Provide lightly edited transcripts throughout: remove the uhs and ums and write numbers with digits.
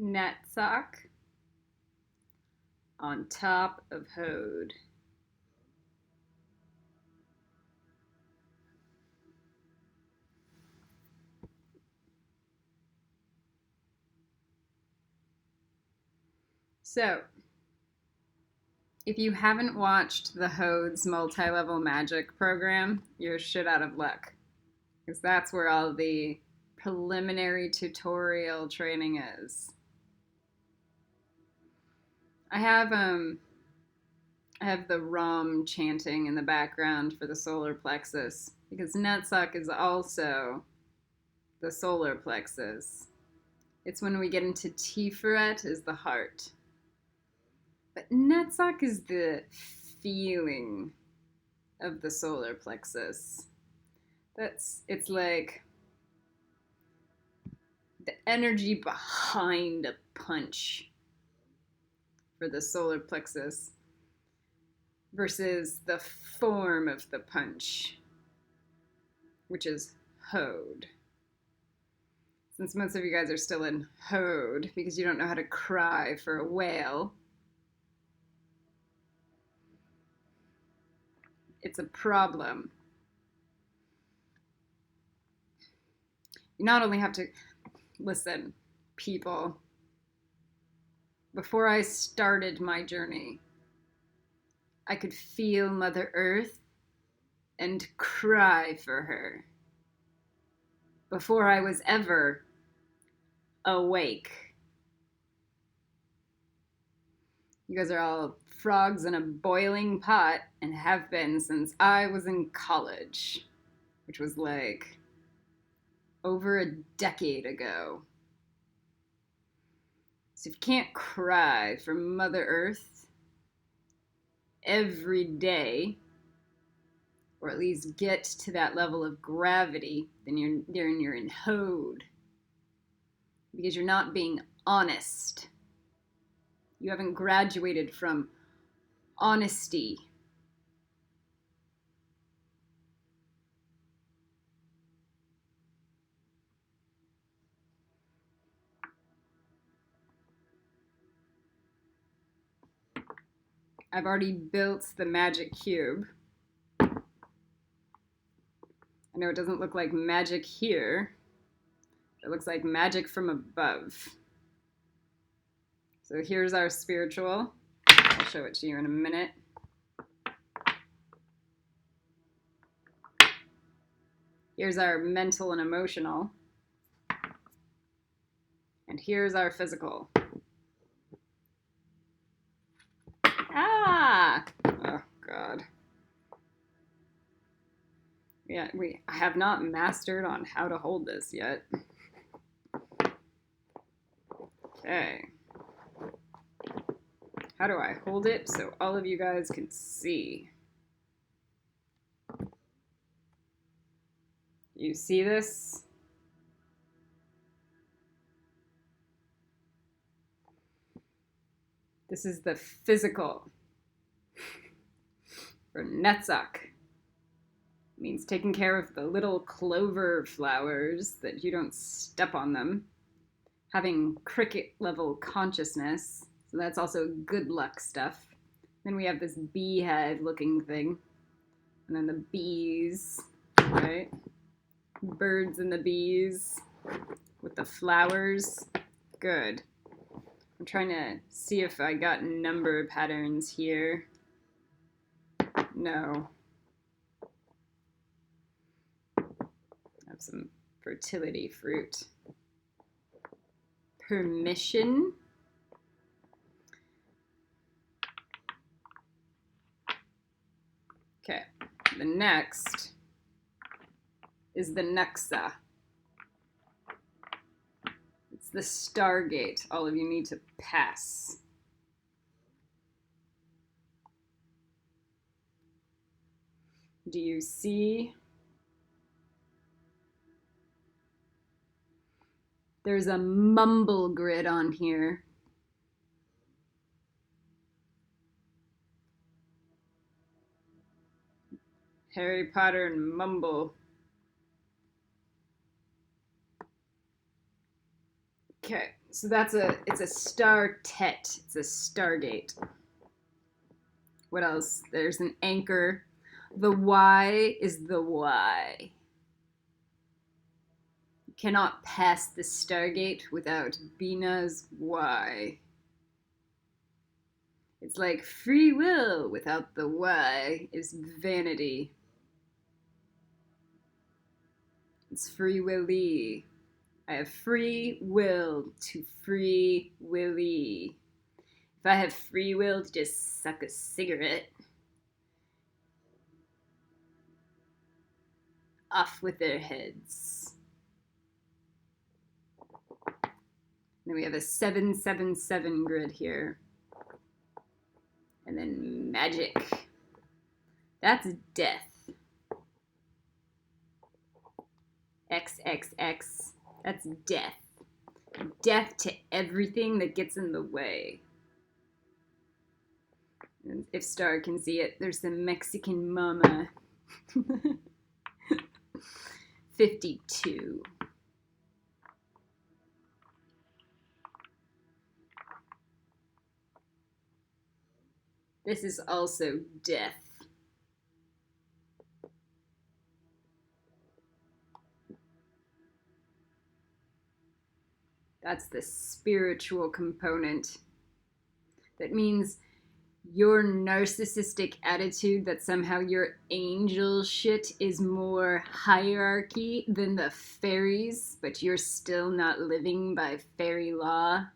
Netsock on top of Hode. So, if you haven't watched the Hode's multi-level magic program, you're shit out of luck. Because that's where all the preliminary tutorial training is. I have the Rom chanting in the background for the solar plexus because Netsuck is also the solar plexus. It's when we get into Tiferet is the heart. But Netsuck is the feeling of the solar plexus. It's like the energy behind a punch for the solar plexus versus the form of the punch, which is Hode. Since most of you guys are still in Hode because you don't know how to cry for a whale, it's a problem. You not only have to listen, people. Before I started my journey, I could feel Mother Earth and cry for her. Before I was ever awake. You guys are all frogs in a boiling pot and have been since I was in college, which was like over a decade ago. So if you can't cry for Mother Earth every day, or at least get to that level of gravity, then you're in Hode. Because you're not being honest. You haven't graduated from honesty. I've already built the magic cube. I know it doesn't look like magic here. It looks like magic from above. So here's our spiritual. I'll show it to you in a minute. Here's our mental and emotional. And here's our physical. Ah! Oh, God. Yeah, I have not mastered on how to hold this yet. Okay. How do I hold it so all of you guys can see? You see this? This is the physical. For Netzach. It means taking care of the little clover flowers that you don't step on them. Having cricket level consciousness. So that's also good luck stuff. Then we have this beehive looking thing. And then the bees, right? Birds and the bees with the flowers. Good. I'm trying to see if I got number patterns here. No. I have some fertility fruit. Permission. Okay, the next is the Nexa. It's the Stargate all of you need to pass. Do you see? There's a mumble grid on here. Harry Potter and mumble. Okay, so it's a star tet. It's a stargate. What else? There's an anchor. The Y is the Y. You cannot pass the stargate without Bina's Y. It's like free will without the Y is vanity. It's free willy. I have free will to free willy. If I have free will to just suck a cigarette, off with their heads. Then we have a 777 grid here. And then magic. That's death. XXX. That's death. Death to everything that gets in the way. And if Star can see it, there's the Mexican mama. 52. This is also death. That's the spiritual component. That means your narcissistic attitude that somehow your angel shit is more hierarchy than the fairies, but you're still not living by fairy law.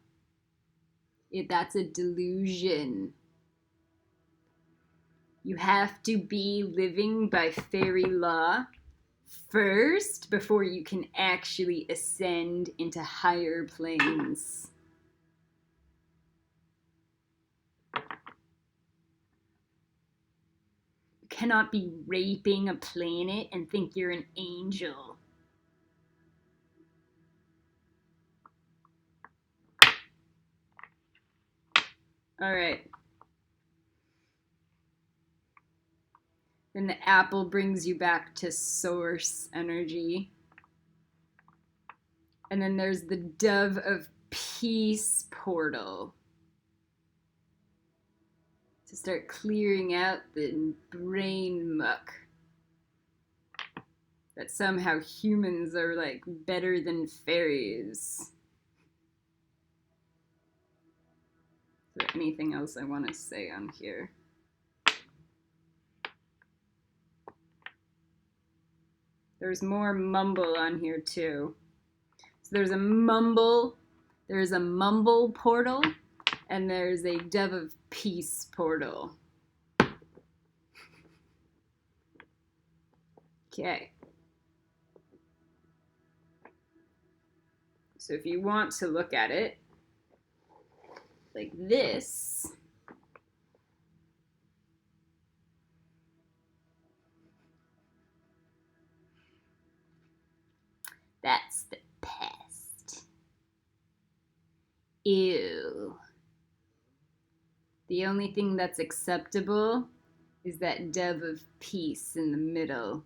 That's a delusion. You have to be living by fairy law first before you can actually ascend into higher planes. You cannot be raping a planet and think you're an angel. All right. Then the apple brings you back to source energy. And then there's the dove of peace portal. To start clearing out the brain muck. That somehow humans are like better than fairies. Is there anything else I want to say on here? There's more mumble on here too. So there's a mumble portal, and there's a dove of peace portal. Okay. So if you want to look at it like this, that's the past. Ew. The only thing that's acceptable is that dove of peace in the middle.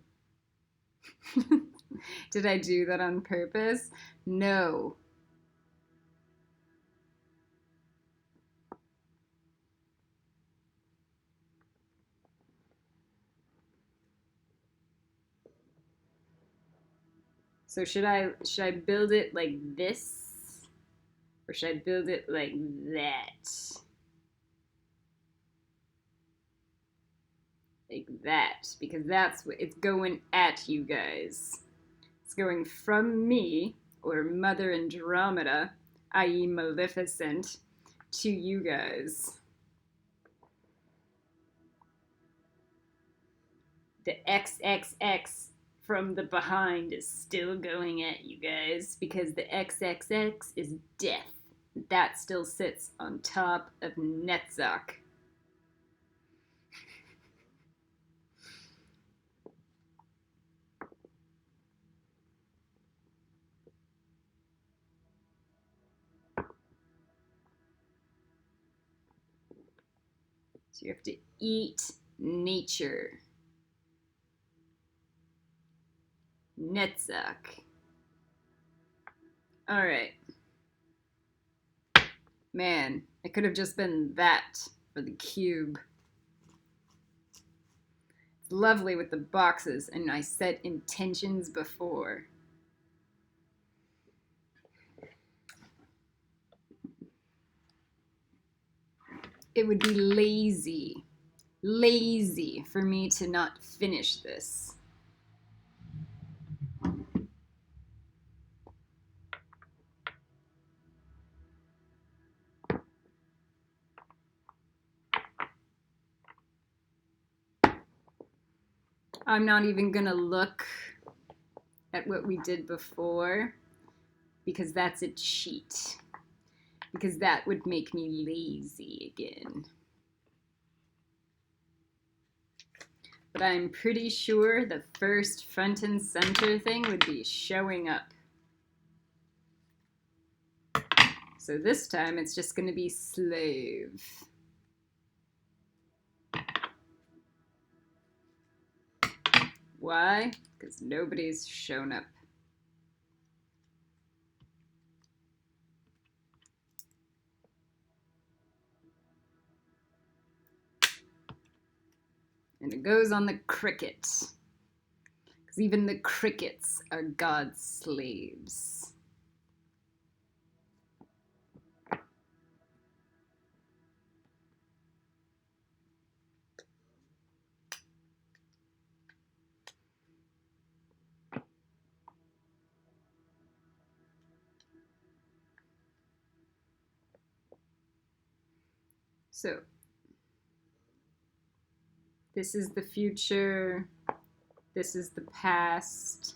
Did I do that on purpose? No. So should I build it like this? Or should I build it like that? Like that, because that's what it's going at you guys. It's going from me, or Mother Andromeda, i.e. Maleficent, to you guys. The XXX from the behind is still going at you guys, because the XXX is death. That still sits on top of Netzach. So you have to eat nature. Netzach. All right. Man, it could have just been that for the cube. It's lovely with the boxes, and I set intentions before. It would be lazy for me to not finish this. I'm not even gonna look at what we did before because that's a cheat. Because that would make me lazy again. But I'm pretty sure the first front and center thing would be showing up. So this time it's just gonna be slave. Why? Because nobody's shown up. And it goes on the cricket. Because even the crickets are God's slaves. So, this is the future. This is the past.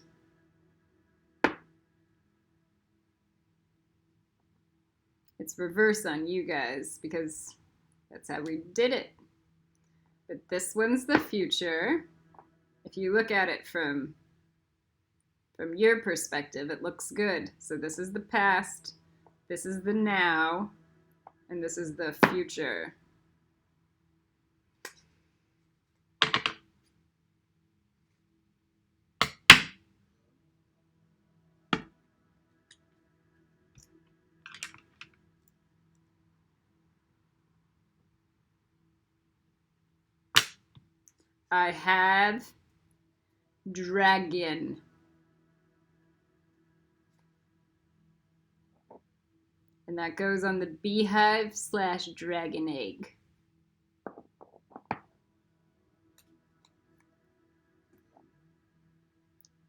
It's reverse on you guys because that's how we did it. But this one's the future. If you look at it from your perspective, it looks good. So this is the past, this is the now, and this is the future. I have dragon. And that goes on the beehive/dragon egg.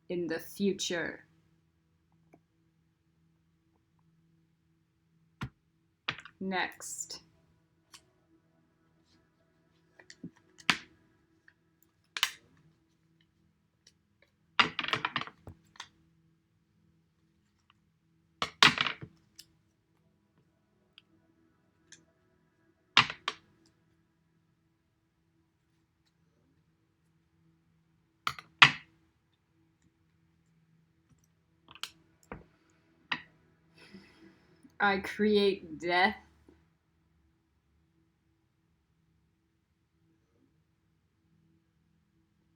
In the future. Next. I create death.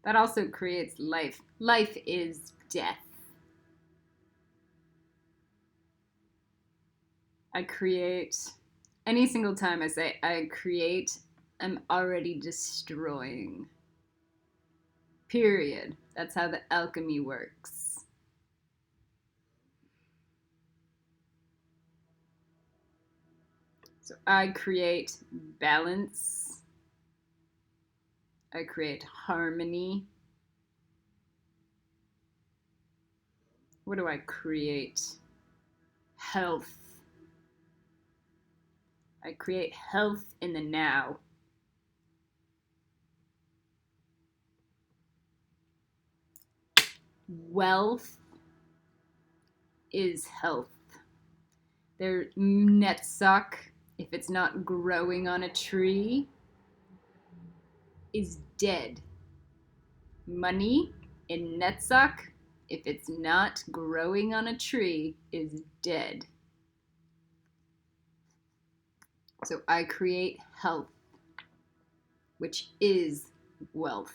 That also creates life. Life is death. I create, any single time I say I create, I'm already destroying. Period. That's how the alchemy works. So I create balance. I create harmony. What do I create? Health. I create health in the now. Wealth is health. Their netsuck, if it's not growing on a tree, is dead. Money in netsuck, if it's not growing on a tree, is dead. So I create health, which is wealth.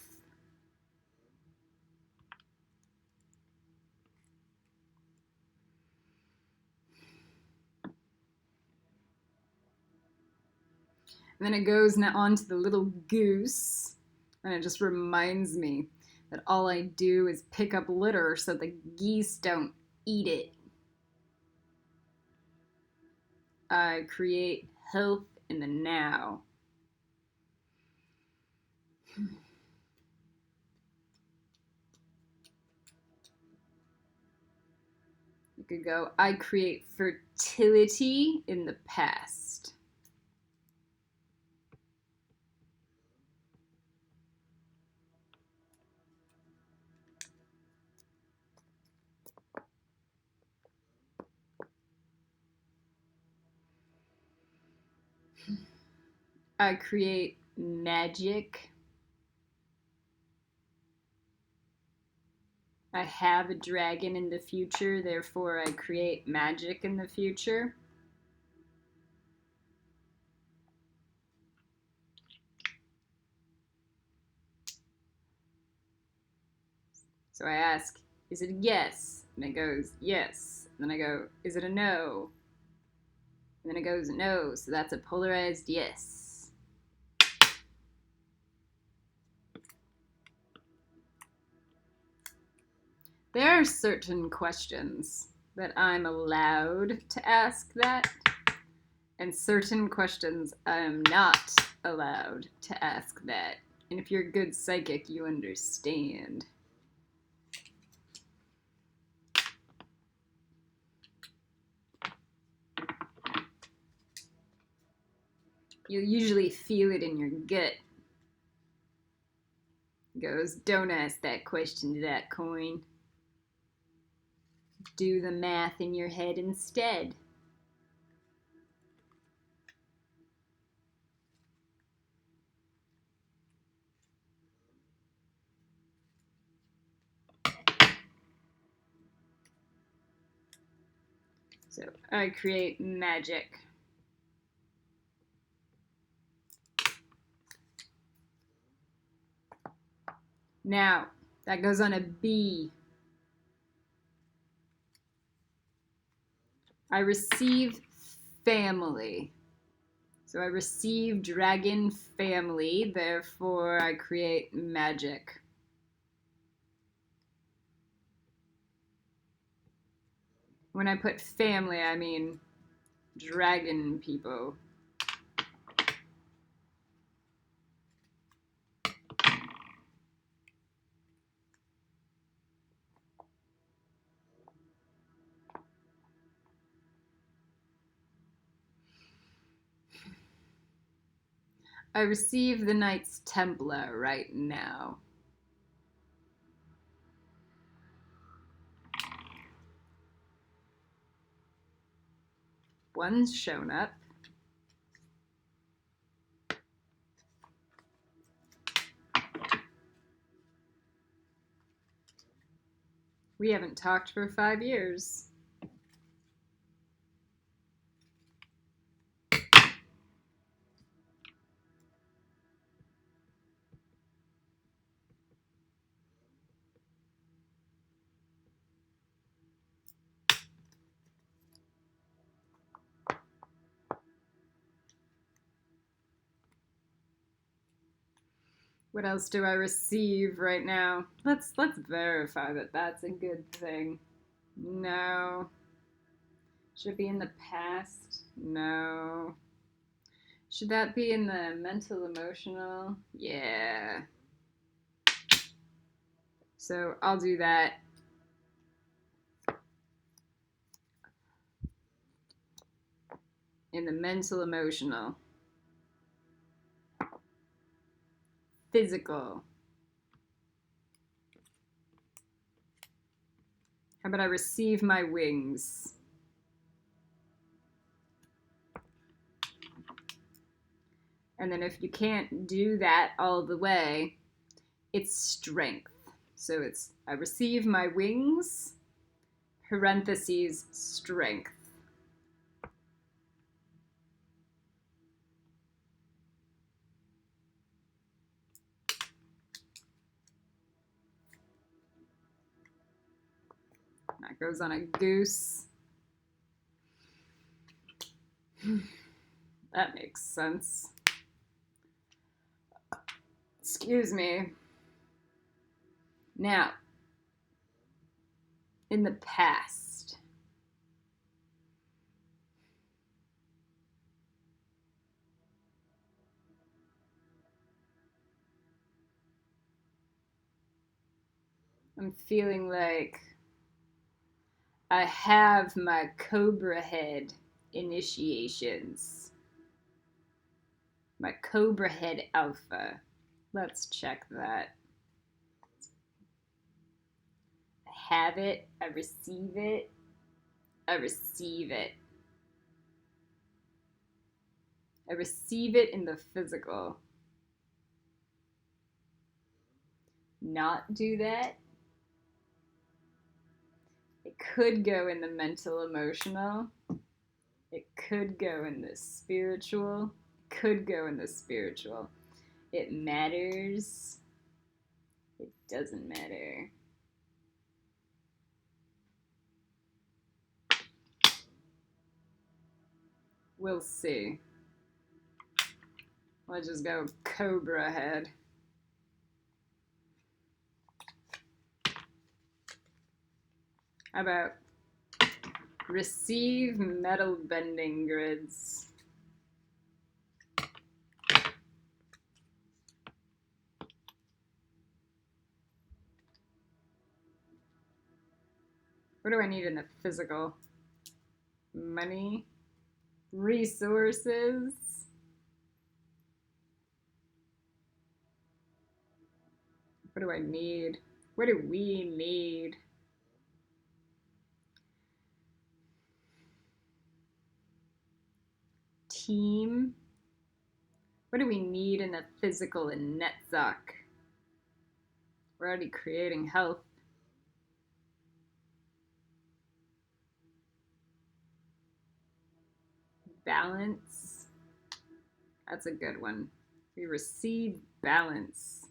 And then it goes now onto the little goose, and it just reminds me that all I do is pick up litter so the geese don't eat it. I create health in the now. You could go, I create fertility in the past. I create magic. I have a dragon in the future, therefore I create magic in the future. So I ask, is it a yes? And it goes, yes. And then I go, is it a no? And then it goes, no. So that's a polarized yes. There are certain questions that I'm allowed to ask that, and certain questions I'm not allowed to ask that. And if you're a good psychic, you understand. You'll usually feel it in your gut. It goes, don't ask that question to that coin. Do the math in your head instead. So I create magic. Now, that goes on a B. I receive family. So I receive dragon family, therefore I create magic. When I put family, I mean dragon people. I receive the Knights Templar right now. One's shown up. We haven't talked for 5 years. What else do I receive right now? Let's verify that that's a good thing. No. Should it be in the past? No. Should that be in the mental emotional? Yeah. So I'll do that. In the mental emotional. Physical. How about I receive my wings? And then if you can't do that all the way, it's strength. So it's, I receive my wings, parentheses, strength. That goes on a goose. That makes sense. Excuse me. Now, in the past, I'm feeling like I have my Cobra Head initiations. My Cobra Head Alpha. Let's check that. I have it. I receive it. I receive it. I receive it in the physical. Not do that. It could go in the mental emotional. It could go in the spiritual. It could go in the spiritual. It matters. It doesn't matter. We'll see. Let's just go Cobra Head. How about receive metal bending grids? What do I need in the physical? Money? Resources? What do I need? What do we need? Team? What do we need in the physical in Netzach? We're already creating health. Balance? That's a good one. We receive balance.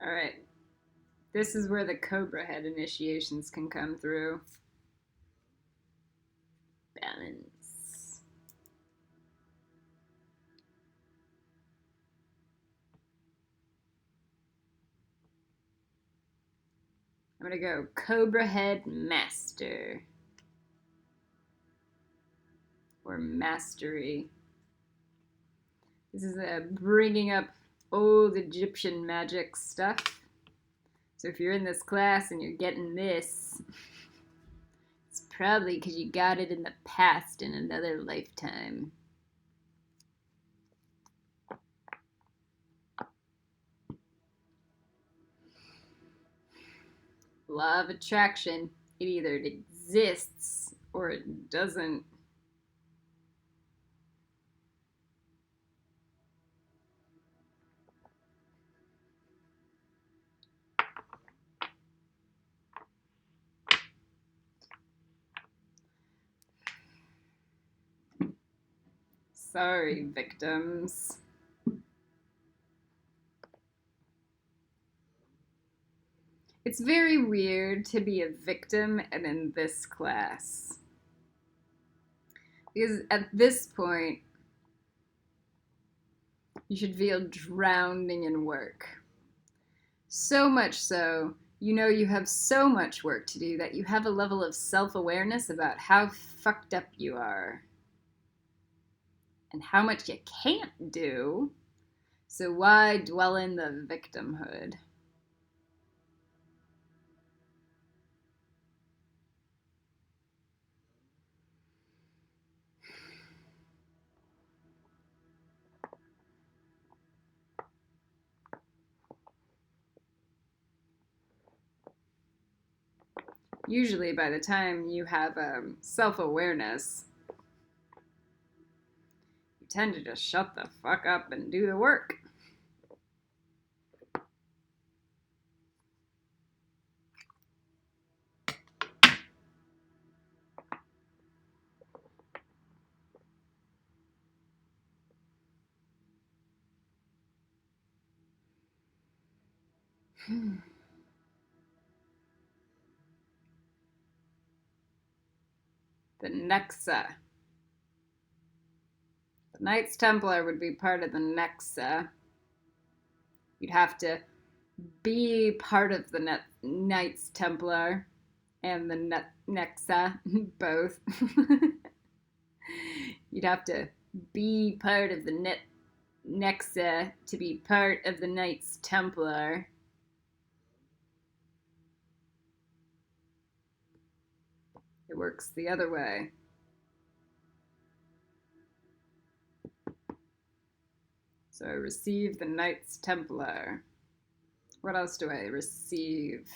All right. This is where the Cobra Head initiations can come through. Balance. I'm going to go Cobra Head Master. Or Mastery. This is bringing up old Egyptian magic stuff. So if you're in this class and you're getting this, it's probably because you got it in the past in another lifetime. Law of attraction. It either exists or it doesn't. Sorry, victims. It's very weird to be a victim and in this class. Because at this point, you should feel drowning in work. So much so, you know you have so much work to do that you have a level of self-awareness about how fucked up you are. And how much you can't do. So why dwell in the victimhood? Usually by the time you have self-awareness, you tend to just shut the fuck up and do the work. The Nexa. The Knights Templar would be part of the Nexa. You'd have to be part of the Knights Templar and the Nexa, both. You'd have to be part of the Nexa to be part of the Knights Templar. It works the other way. So I receive the Knights Templar. What else do I receive?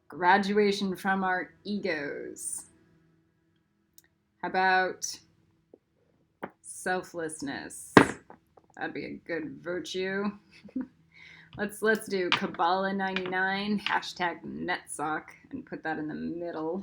Graduation from our egos. How about selflessness? That'd be a good virtue. Let's do Kabbalah 99 #netsock and put that in the middle.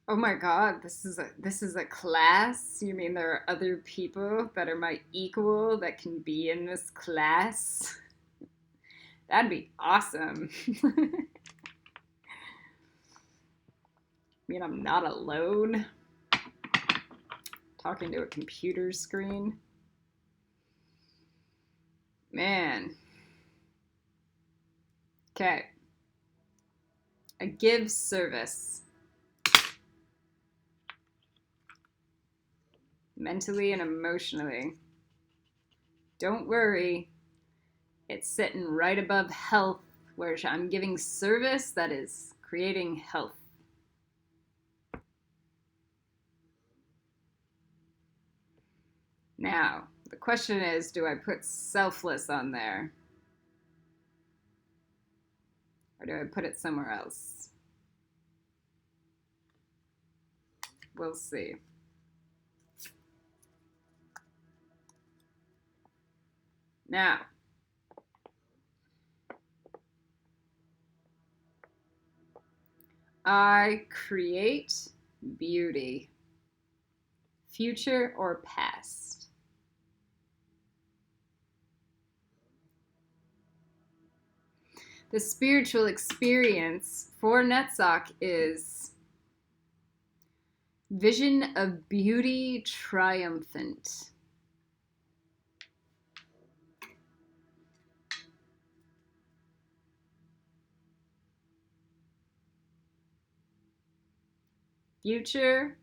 Oh my God, this is a class? You mean there are other people that are my equal that can be in this class? That'd be awesome. I mean, I'm not alone talking to a computer screen. Man. Okay. I give service. Mentally and emotionally. Don't worry. It's sitting right above health, where I'm giving service that is creating health. Now, the question is, do I put selfless on there? Or do I put it somewhere else? We'll see. Now, I create beauty, future or past. The spiritual experience for Netsock is vision of beauty triumphant. Future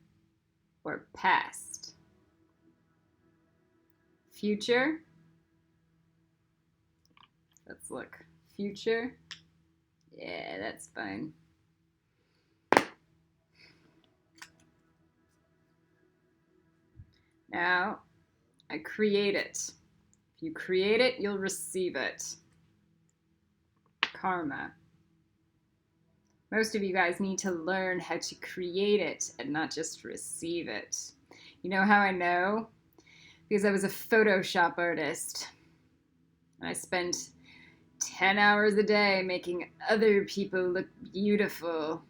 or past? Future. Let's look. Future. Yeah, that's fine. Now, I create it. If you create it, you'll receive it. Karma. Most of you guys need to learn how to create it and not just receive it. You know how I know? Because I was a Photoshop artist. And I spent 10 hours a day making other people look beautiful.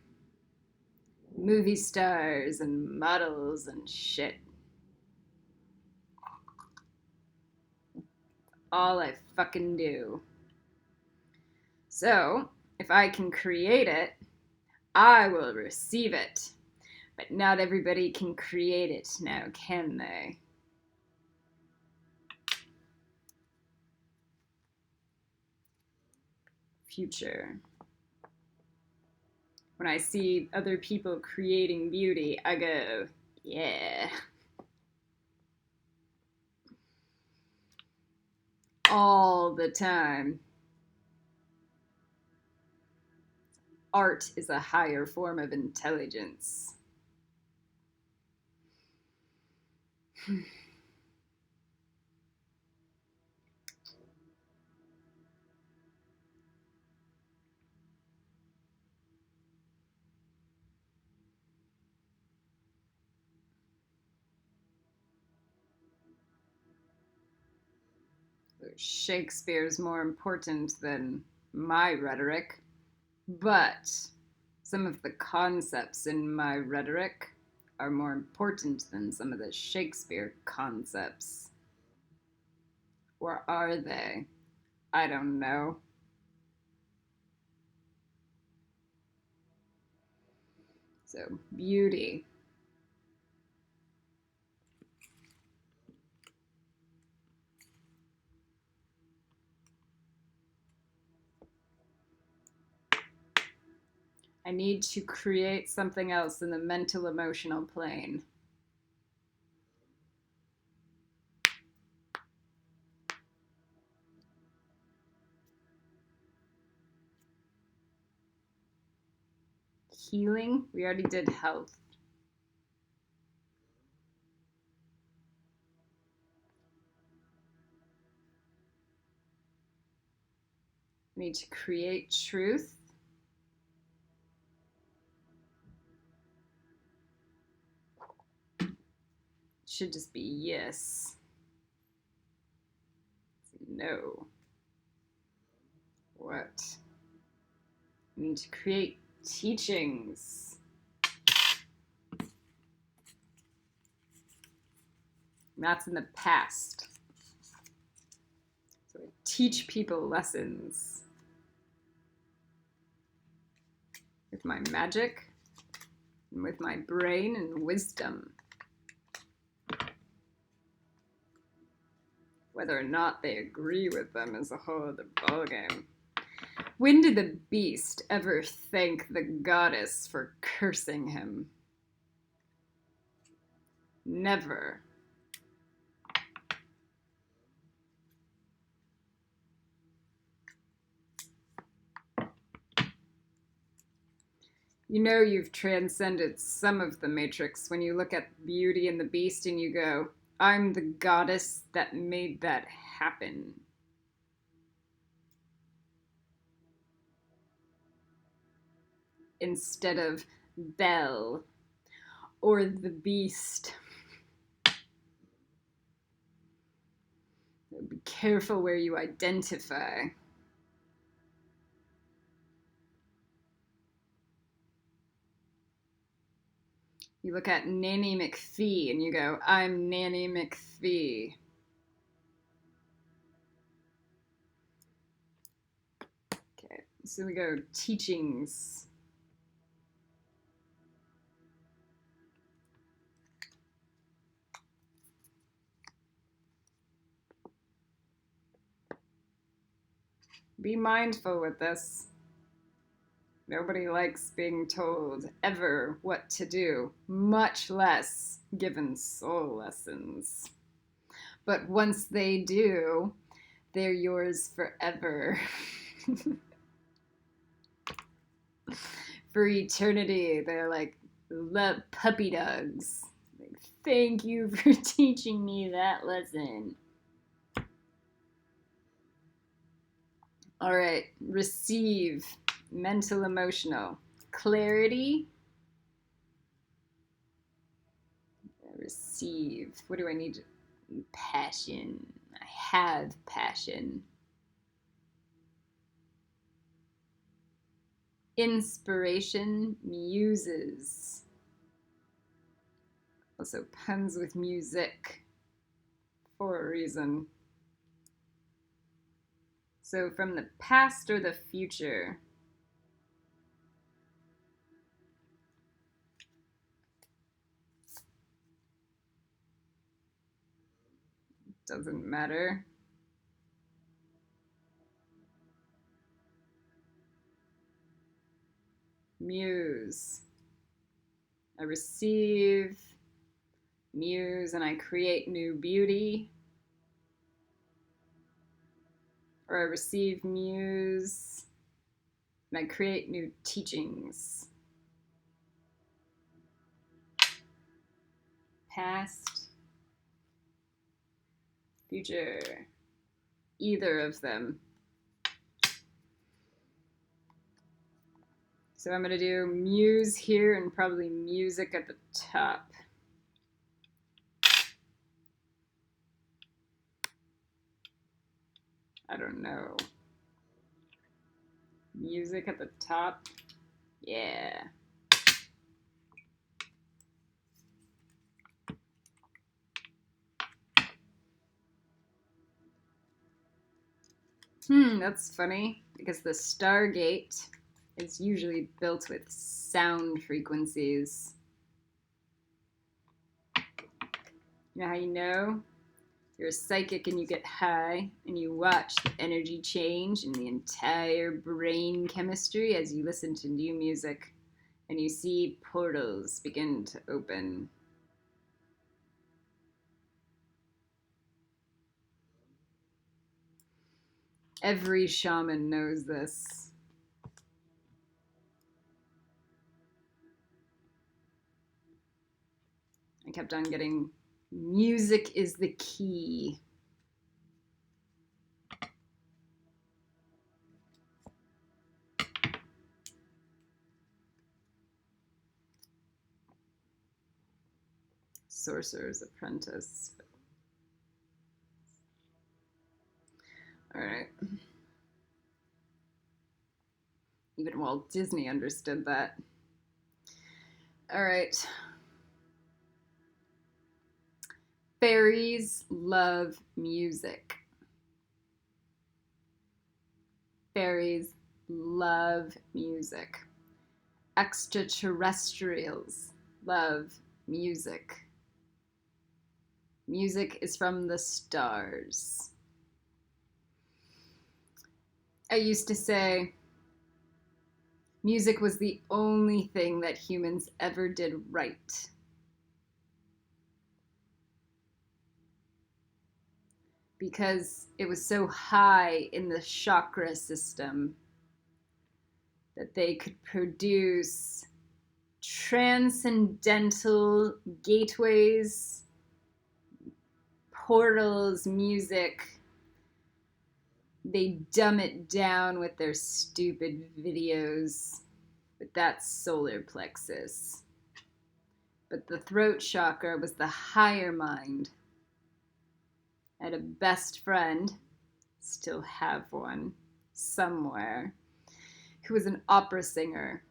Movie stars and models and shit. All I fucking do. So, if I can create it, I will receive it. But not everybody can create it now, can they? Future. When I see other people creating beauty, I go, yeah. All the time. Art is a higher form of intelligence. Shakespeare's more important than my rhetoric, but some of the concepts in my rhetoric are more important than some of the Shakespeare concepts. Or are they? I don't know. So, beauty. I need to create something else in the mental emotional plane. Healing, we already did health. I need to create truth. It should just be yes. No. What? I need to create teachings. That's in the past. So I teach people lessons with my magic and with my brain and wisdom. Whether or not they agree with them is a whole other ballgame. When did the beast ever thank the goddess for cursing him? Never. You know you've transcended some of the Matrix when you look at Beauty and the Beast and you go, I'm the goddess that made that happen. Instead of Belle or the Beast. Be careful where you identify. You look at Nanny McPhee and you go, I'm Nanny McPhee. Okay, so we go teachings. Be mindful with this. Nobody likes being told ever what to do, much less given soul lessons. But once they do, they're yours forever. For eternity, they're like love puppy dogs. Like, thank you for teaching me that lesson. All right, receive, mental, emotional, clarity. Receive. What do I need? Passion. I have passion. Inspiration, muses. Also puns with music for a reason. So from the past or the future? Doesn't matter. Muse. I receive, muse, and I create new beauty. Or I receive, muse, and I create new teachings. Past, future, either of them. So I'm going to do muse here and probably music at the top. I don't know. Music at the top. Yeah. That's funny because the Stargate is usually built with sound frequencies. You know how you know? You're a psychic and you get high and you watch the energy change in the entire brain chemistry as you listen to new music and you see portals begin to open. Every shaman knows this. I kept on getting music is the key. Sorcerer's Apprentice. All right. Even Walt Disney understood that. All right. Fairies love music. Fairies love music. Extraterrestrials love music. Music is from the stars. I used to say music was the only thing that humans ever did right. Because it was so high in the chakra system that they could produce transcendental gateways, portals, music. They dumb it down with their stupid videos, but that's solar plexus. But the throat chakra was the higher mind. I had a best friend, still have one somewhere, who was an opera singer.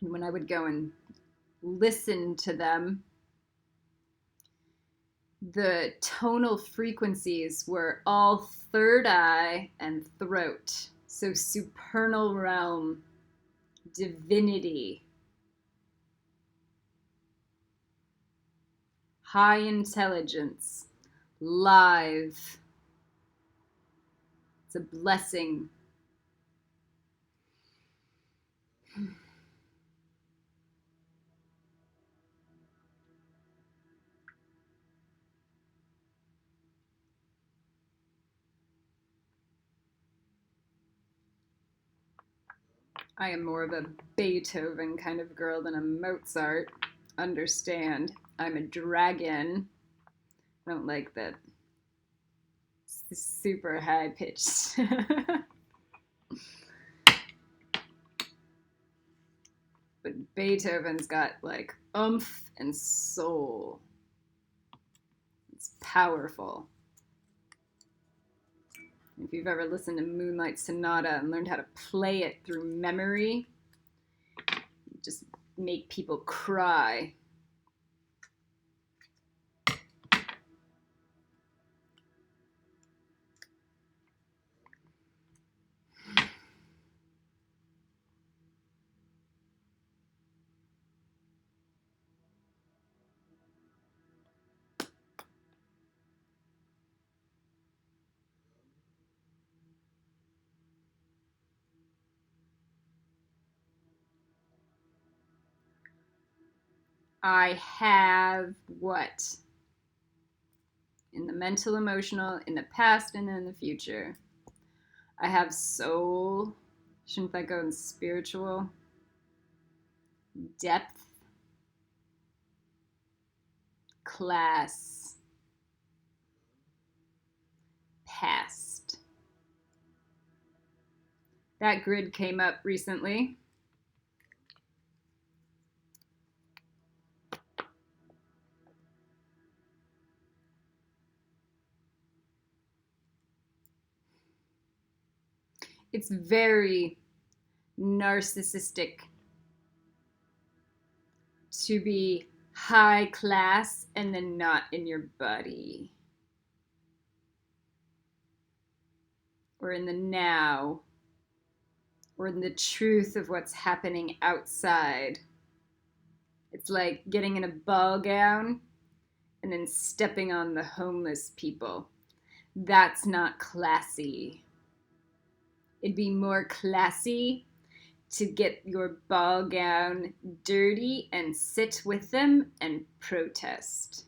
And when I would go and listen to them, the tonal frequencies were all third eye and throat. So supernal realm, divinity, high intelligence, live. It's a blessing. I am more of a Beethoven kind of girl than a Mozart. Understand, I'm a dragon. I don't like that super high pitched. But Beethoven's got like oomph and soul. It's powerful. If you've ever listened to Moonlight Sonata and learned how to play it through memory, just make people cry. I have what? In the mental, emotional, in the past, and in the future. I have soul. Shouldn't that go in spiritual? Depth. Class. past. That grid came up recently. It's very narcissistic to be high class and then not in your body or in the now or in the truth of what's happening outside. It's like getting in a ball gown and then stepping on the homeless people. That's not classy. It'd be more classy to get your ball gown dirty and sit with them and protest.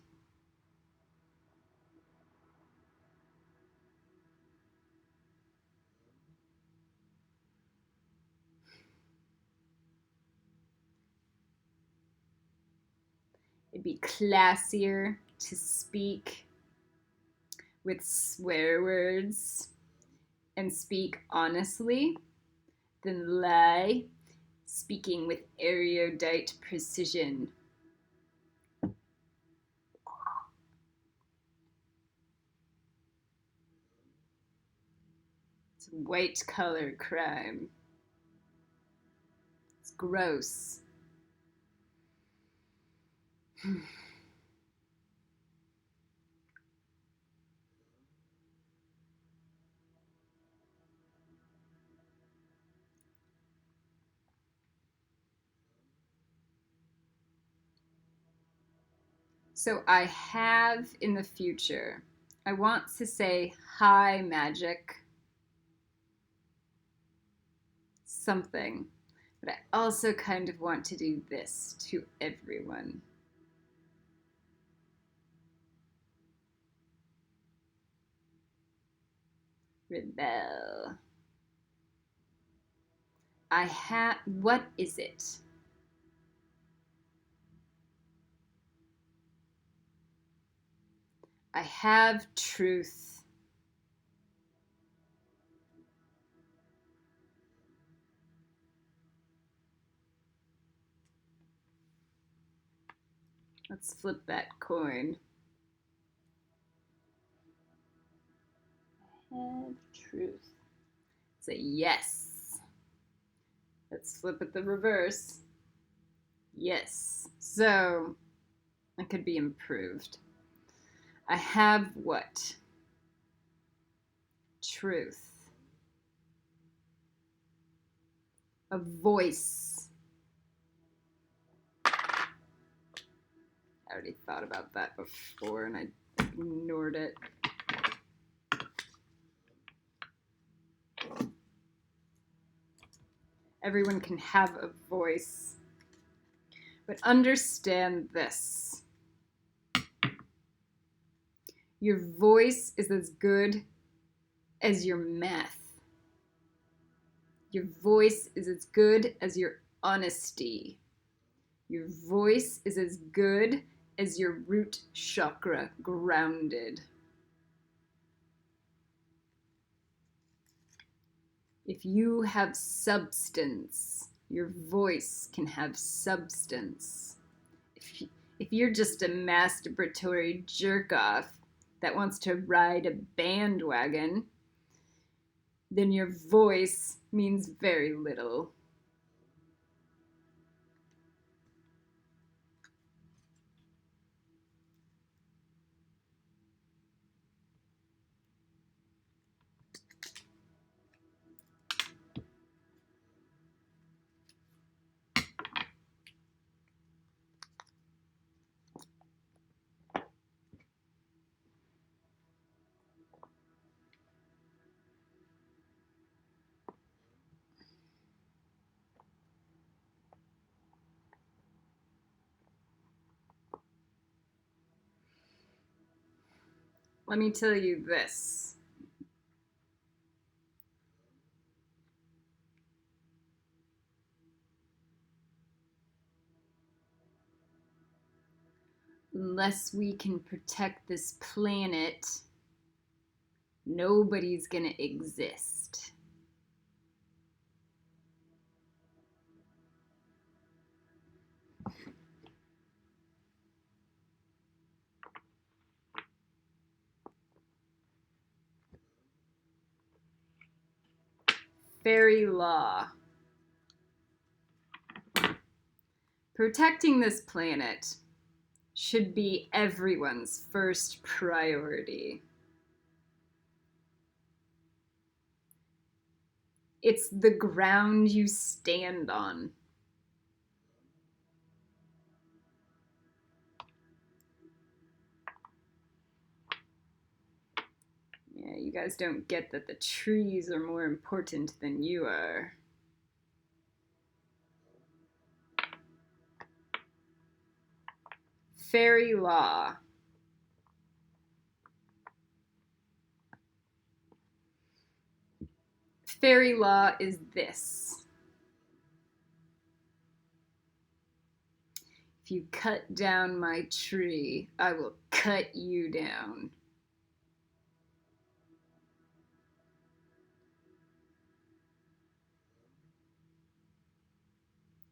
It'd be classier to speak with swear words and speak honestly than lie, speaking with erudite precision. It's white collar crime. It's gross. So I have in the future, I want to say hi magic, something, but I also kind of want to do this to everyone. Rebel. What is it? I have truth. Let's flip that coin. I have truth. It's a yes. Let's flip it the reverse. Yes. So, it could be improved. I have what? Truth. A voice. I already thought about that before and I ignored it. Everyone can have a voice. But understand this. Your voice is as good as your math. Your voice is as good as your honesty. Your voice is as good as your root chakra grounded. If you have substance, your voice can have substance. If you're just a masturbatory jerk-off that wants to ride a bandwagon, then your voice means very little. Let me tell you this. Unless we can protect this planet Nobody's gonna exist. Fairy law. Protecting this planet should be everyone's first priority. It's the ground you stand on. Yeah, you guys don't get that the trees are more important than you are. Fairy law. Fairy law is this. If you cut down my tree, I will cut you down.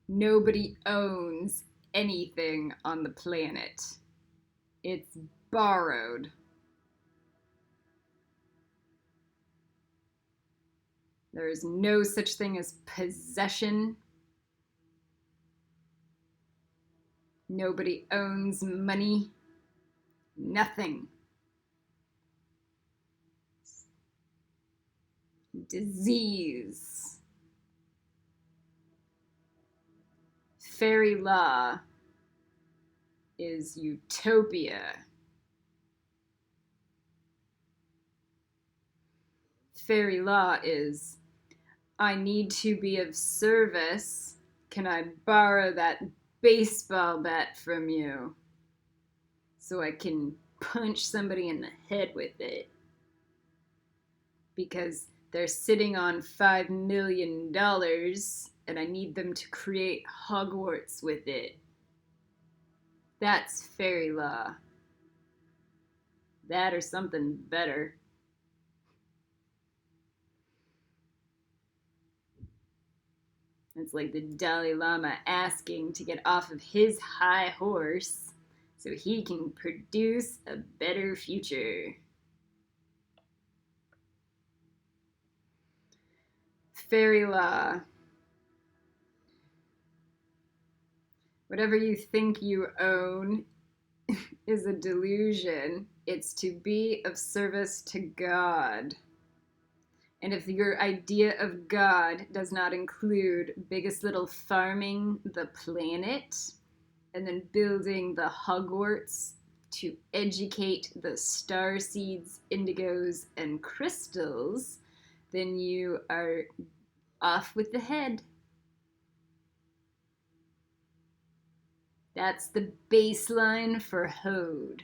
Nobody owns anything on the planet. It's borrowed. There is no such thing as possession. Nobody owns money. Nothing. Disease. Fairy law is utopia. Fairy law is, I need to be of service. Can I borrow that baseball bat from you so I can punch somebody in the head with it? Because they're sitting on $5 million and I need them to create Hogwarts with it. That's fairy law. That or something better. It's like the Dalai Lama asking to get off of his high horse so he can produce a better future. Fairy law. Whatever you think you own is a delusion. It's to be of service to God. And if your idea of God does not include biggest little farming the planet and then building the Hogwarts to educate the star seeds, indigos, and crystals, then you are off with the head. That's the baseline for Hode.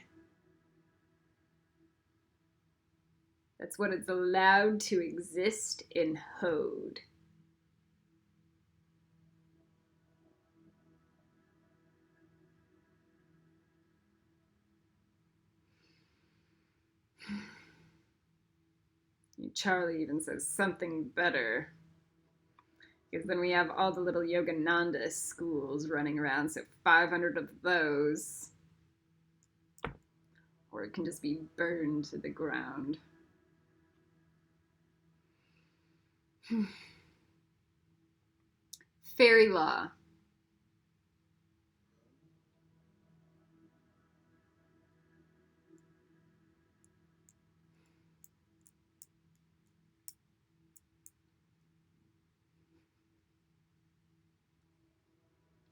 That's what it's allowed to exist in Hode. Charlie even says something better. Because then we have all the little Yogananda schools running around, so 500 of those. Or it can just be burned to the ground. Fairy law.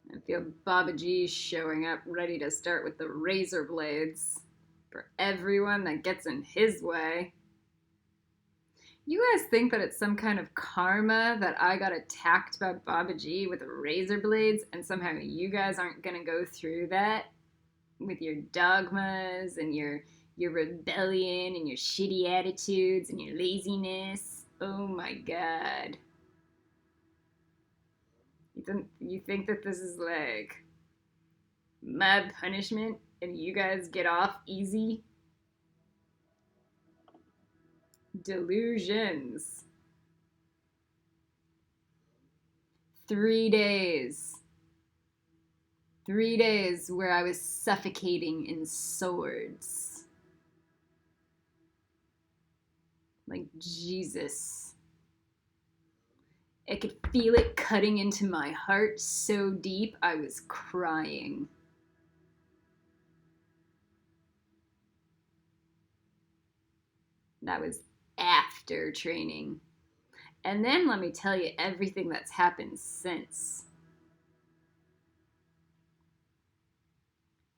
I feel Baba G showing up ready to start with the razor blades for everyone that gets in his way. You guys think that it's some kind of karma that I got attacked by Baba G with razor blades and somehow you guys aren't gonna go through that with your dogmas and your rebellion and your shitty attitudes and your laziness? Oh my god. You think that this is like my punishment and you guys get off easy? Delusions. 3 days. 3 days where I was suffocating in swords. Like Jesus. I could feel it cutting into my heart so deep I was crying. That was after training. And then let me tell you everything that's happened since.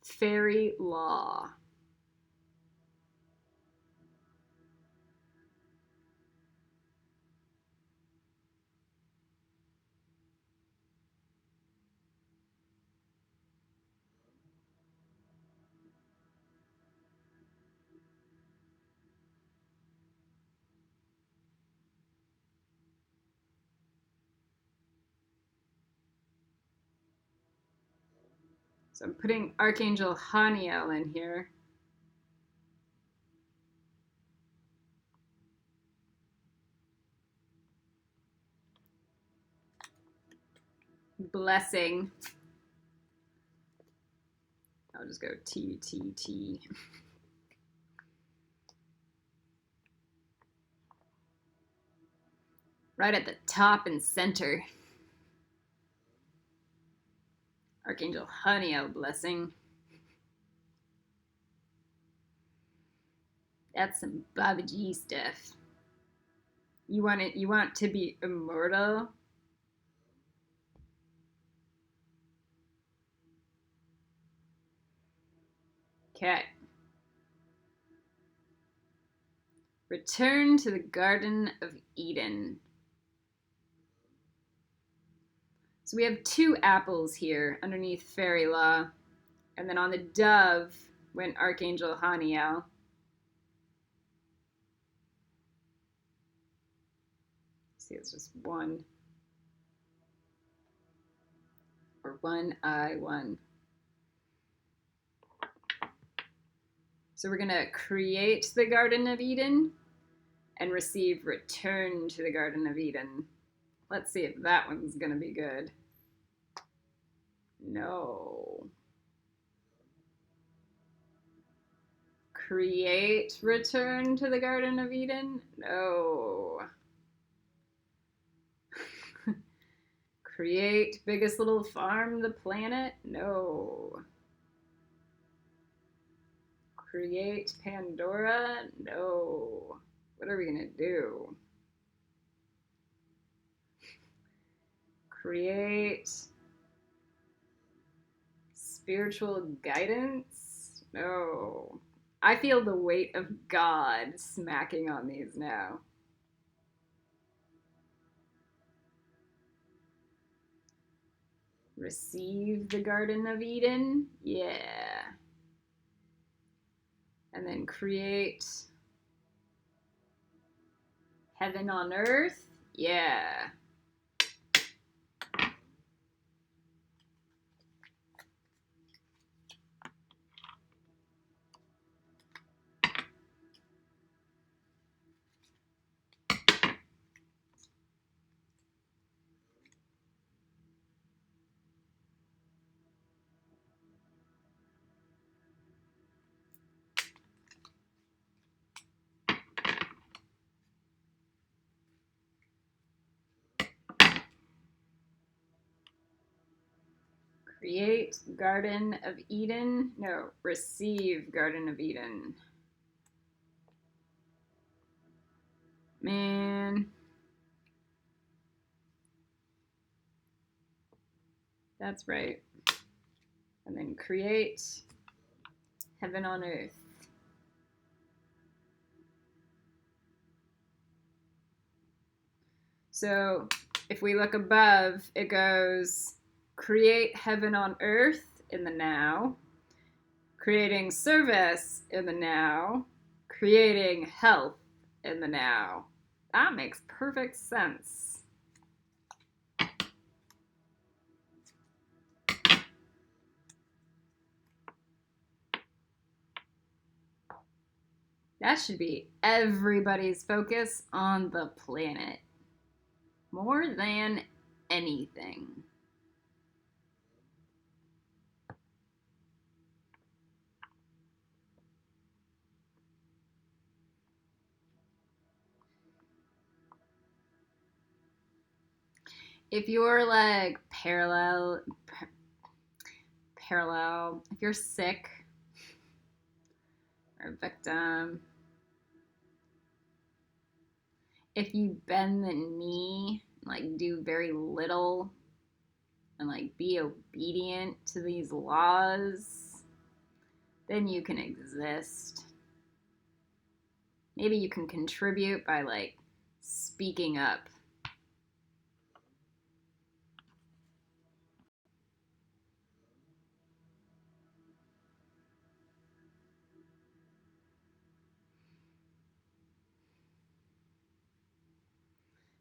Fairy law. So I'm putting Archangel Haniel in here. Blessing. I'll just go T, T, T. Right at the top and center. Archangel Haniel blessing. That's some Baba G stuff. You want to be immortal? Okay. Return to the Garden of Eden. So we have 2 apples here underneath fairy law. And then on the dove went Archangel Haniel. See, it's just 1. Or 1I1. So we're going to create the Garden of Eden and receive return to the Garden of Eden. Let's see if that one's going to be good. No. Create return to the Garden of Eden? No. Create biggest little farm the planet? No. Create Pandora? No. What are we gonna do? Create spiritual guidance? No. I feel the weight of God smacking on these now. Receive the Garden of Eden? Yeah. And then create heaven on earth? Yeah. Create Garden of Eden? No, receive Garden of Eden. Man. That's right. And then create heaven on earth. So if we look above, it goes create heaven on earth in the now, creating service in the now, creating health in the now. That makes perfect sense. That should be everybody's focus on the planet. More than anything. If you're like parallel, if you're sick or a victim, if you bend the knee, like do very little and like be obedient to these laws, then you can exist. Maybe you can contribute by like speaking up.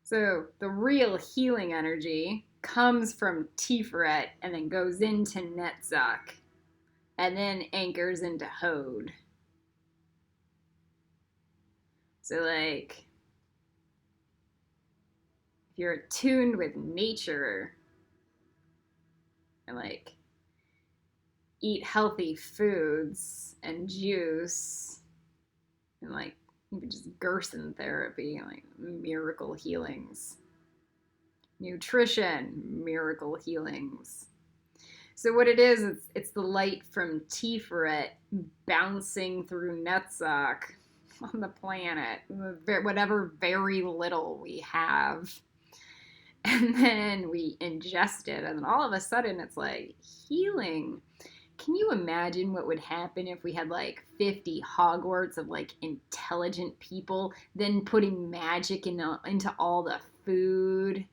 So the real healing energy comes from Tiferet and then goes into Netzach and then anchors into Hod. So like if you're attuned with nature and like eat healthy foods and juice and like even just Gerson therapy, like miracle healings. Nutrition, miracle healings. So what it is, it's the light from Tiferet bouncing through Netzach on the planet, whatever very little we have. And then we ingest it, and then all of a sudden it's like healing. Can you imagine what would happen if we had like 50 Hogwarts of like intelligent people then putting magic into all the food?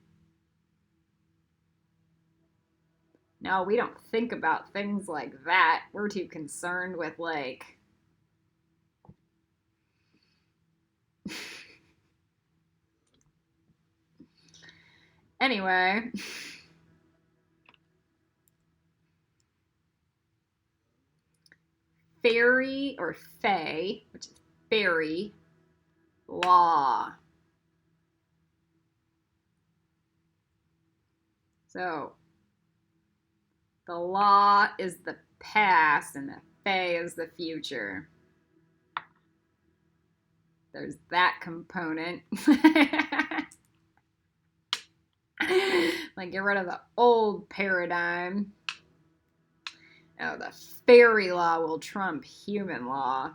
No, we don't think about things like that. We're too concerned with like anyway. Fairy or fae, which is fairy law. So the law is the past and the fae is the future. There's that component. Like get rid of the old paradigm. Oh, the fairy law will trump human law.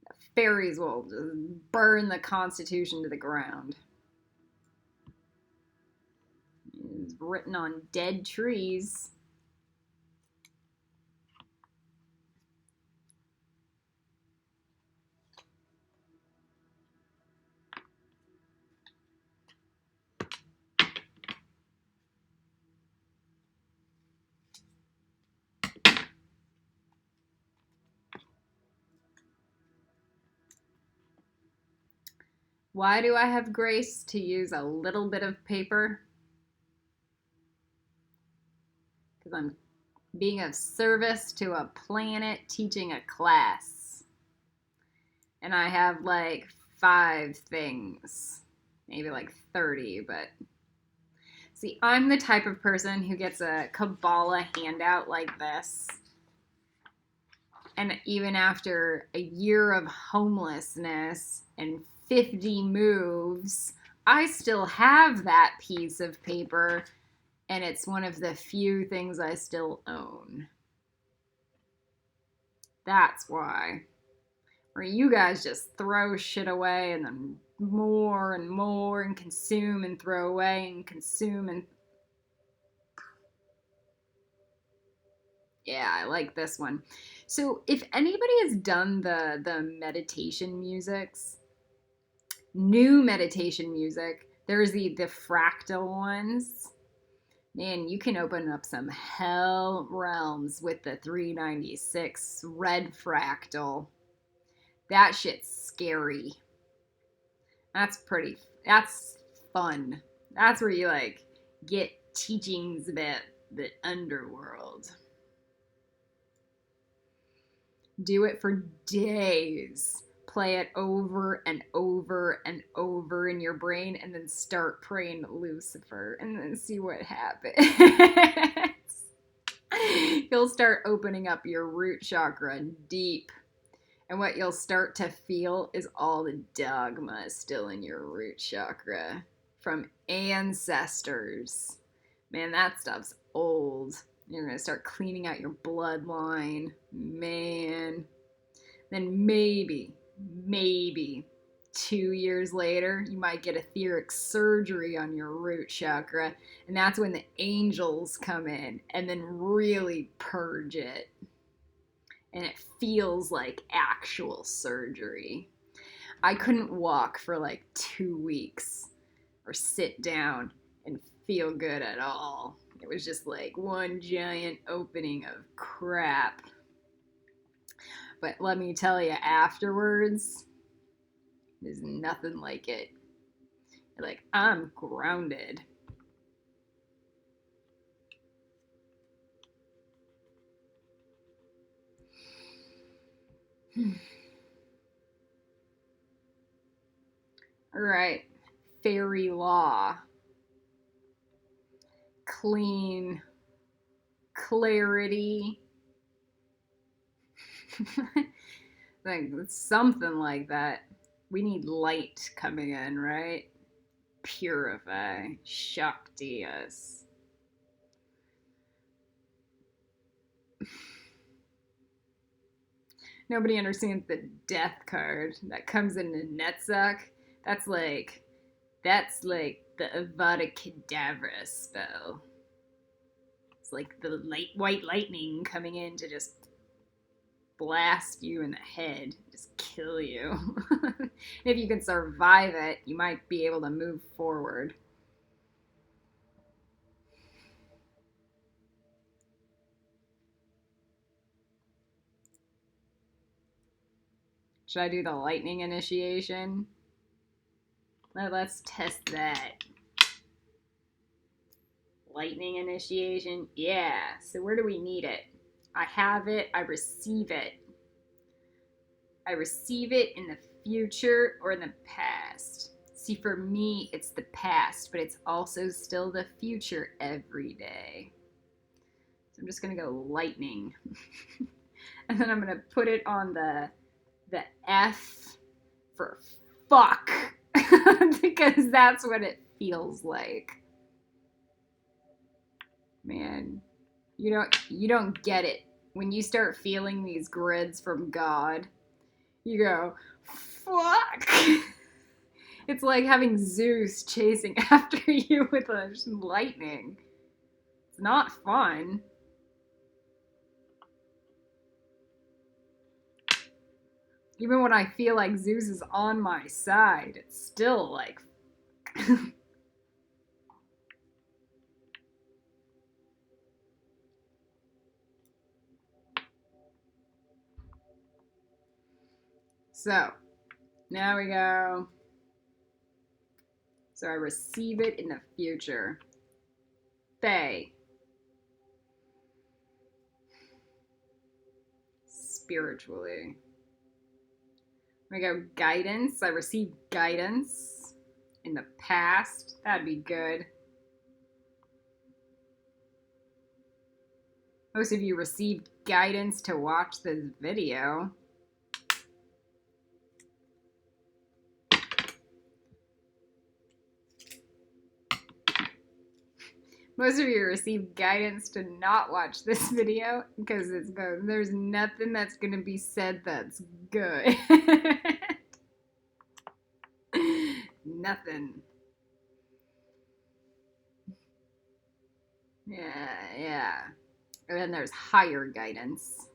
The fairies will just burn the Constitution to the ground. It's written on dead trees. Why do I have grace to use a little bit of paper? Because I'm being of service to a planet teaching a class. And I have like 5 things, maybe like 30, but see, I'm the type of person who gets a Kabbalah handout like this. And even after a year of homelessness and 50 moves, I still have that piece of paper, and it's one of the few things I still own. That's why. Where you guys just throw shit away and then more and more and consume and throw away and consume and... Yeah, I like this one. So if anybody has done the meditation musics, new meditation music, there's the fractal ones. Man, you can open up some hell realms with the 396 red fractal. That shit's scary. That's fun. That's where you like get teachings about the underworld. Do it for days. Play it over and over and over in your brain, and then start praying to Lucifer, and then see what happens. You'll start opening up your root chakra deep. And what you'll start to feel is all the dogma still in your root chakra from ancestors. Man, that stuff's old. You're going to start cleaning out your bloodline. Man. Then maybe 2 years later, you might get etheric surgery on your root chakra. And that's when the angels come in and then really purge it. And it feels like actual surgery. I couldn't walk for like 2 weeks or sit down and feel good at all. It was just like one giant opening of crap. But let me tell you, afterwards, there's nothing like it. You're like, I'm grounded. All right, fairy law. Clean, clarity. Like something like that. We need light coming in, right? Purify, Shakti us. Nobody understands the death card that comes in a Netzach. That's like the Avada Kedavra spell. It's like the white lightning coming in to just blast you in the head, just kill you. If you can survive it, you might be able to move forward. Should I do the lightning initiation? Let's test that. Lightning initiation. Yeah. So where do we need it? I have it. I receive it. I receive it in the future or in the past. See, for me, it's the past, but it's also still the future every day. So I'm just going to go lightning. And then I'm going to put it on the F for fuck. Because that's what it feels like. Man, you don't get it. When you start feeling these grids from God, you go, fuck. It's like having Zeus chasing after you with a lightning. It's not fun. Even when I feel like Zeus is on my side, it's still like... So, now we go. So I receive it in the future. Faye. Spiritually. We go guidance. I receive guidance in the past. That'd be good. Most of you received guidance to watch this video. Most of you received guidance to not watch this video because there's nothing that's going to be said that's good. Nothing. Yeah. And then there's higher guidance.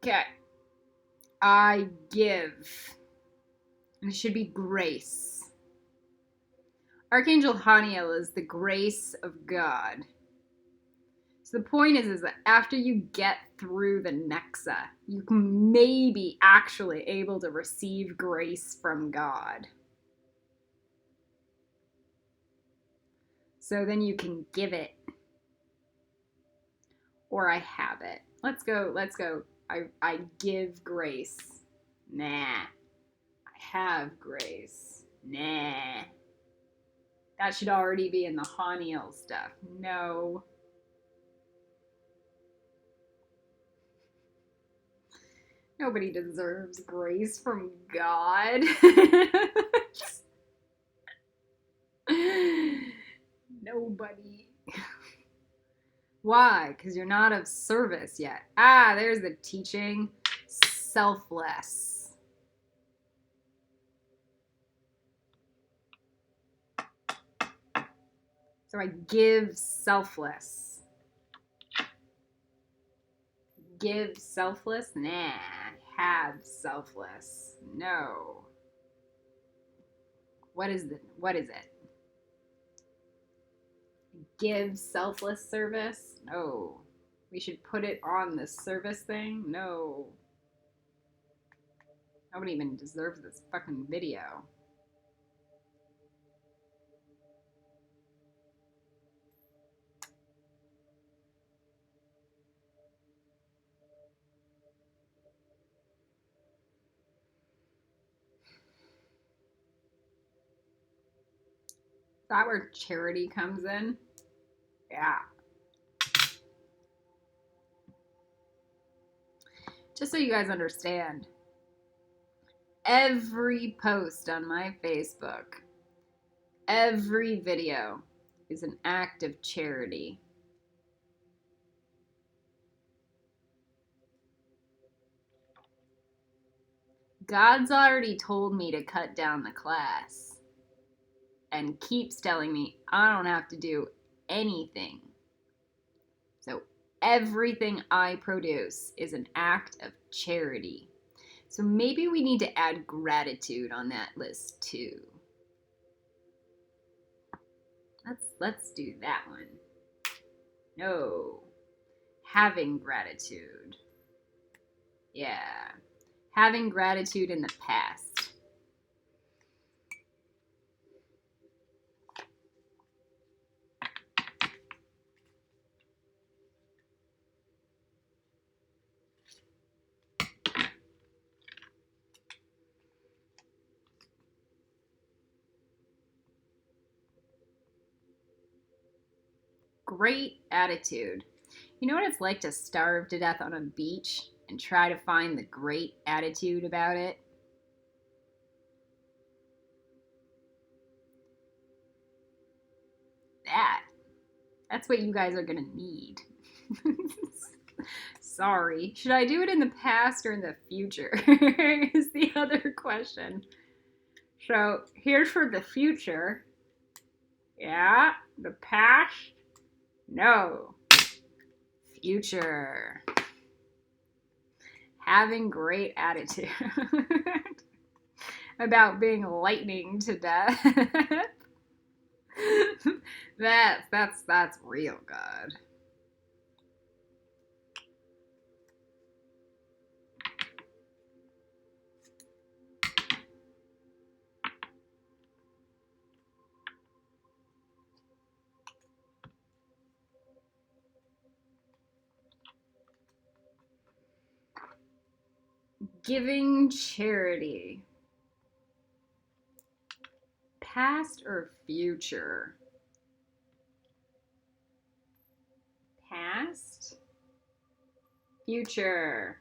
Okay. I give. And it should be grace. Archangel Haniel is the grace of God. So the point is that after you get through the Nexa, you may be actually able to receive grace from God. So then you can give it. or I have it. Let's go. I give grace. Nah. I have grace. Nah. That should already be in the Haniel stuff. No. Nobody deserves grace from God. Nobody. Why? Because you're not of service yet. Ah, there's the teaching. Selfless. So I give selfless. Give selfless? Nah. Have selfless. No. What is it? Give selfless service? No. We should put it on the service thing? No. Nobody even deserves this fucking video. Is that where charity comes in? Yeah. Just so you guys understand, every post on my Facebook, every video is an act of charity. God's already told me to cut down the class and keeps telling me I don't have to do anything. So everything I produce is an act of charity. So maybe we need to add gratitude on that list too. Let's do that one. No. Having gratitude. Yeah. Having gratitude in the past. Great attitude. You know what it's like to starve to death on a beach and try to find the great attitude about it? That's what you guys are gonna need. Sorry. Should I do it in the past or in the future? Is the other question. So here's for the future. Yeah. The past? No. Future. Having great attitude. About being lightning to death. That's real good. Giving charity. Past or future? Past. Future.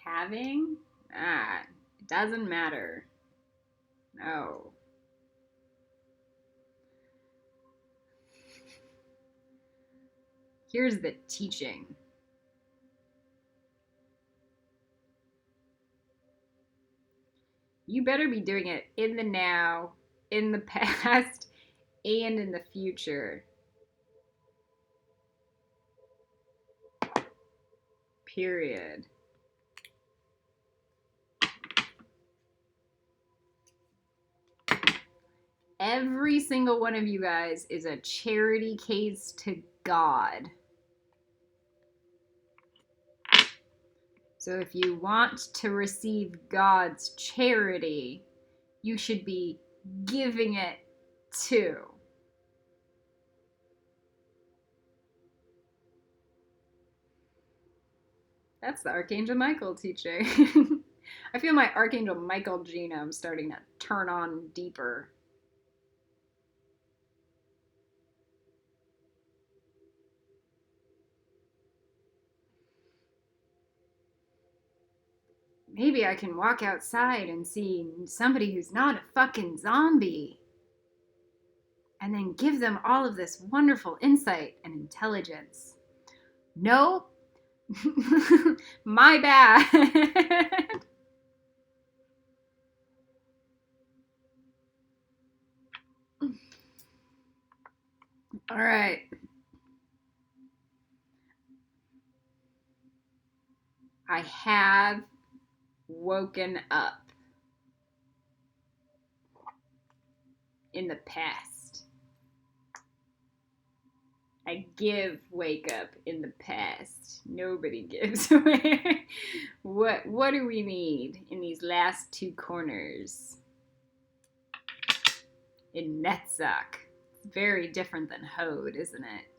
Having? Ah, it doesn't matter. No. Here's the teaching. You better be doing it in the now, in the past, and in the future. Period. Every single one of you guys is a charity case to God. So if you want to receive God's charity, you should be giving it too. That's the Archangel Michael teaching. I feel my Archangel Michael genome starting to turn on deeper. Maybe I can walk outside and see somebody who's not a fucking zombie. And then give them all of this wonderful insight and intelligence. No, my bad. All right. I have woken up in the past. I give wake up in the past. Nobody gives. What do we need in these last two corners? In Netzach. Very different than Hod, isn't it?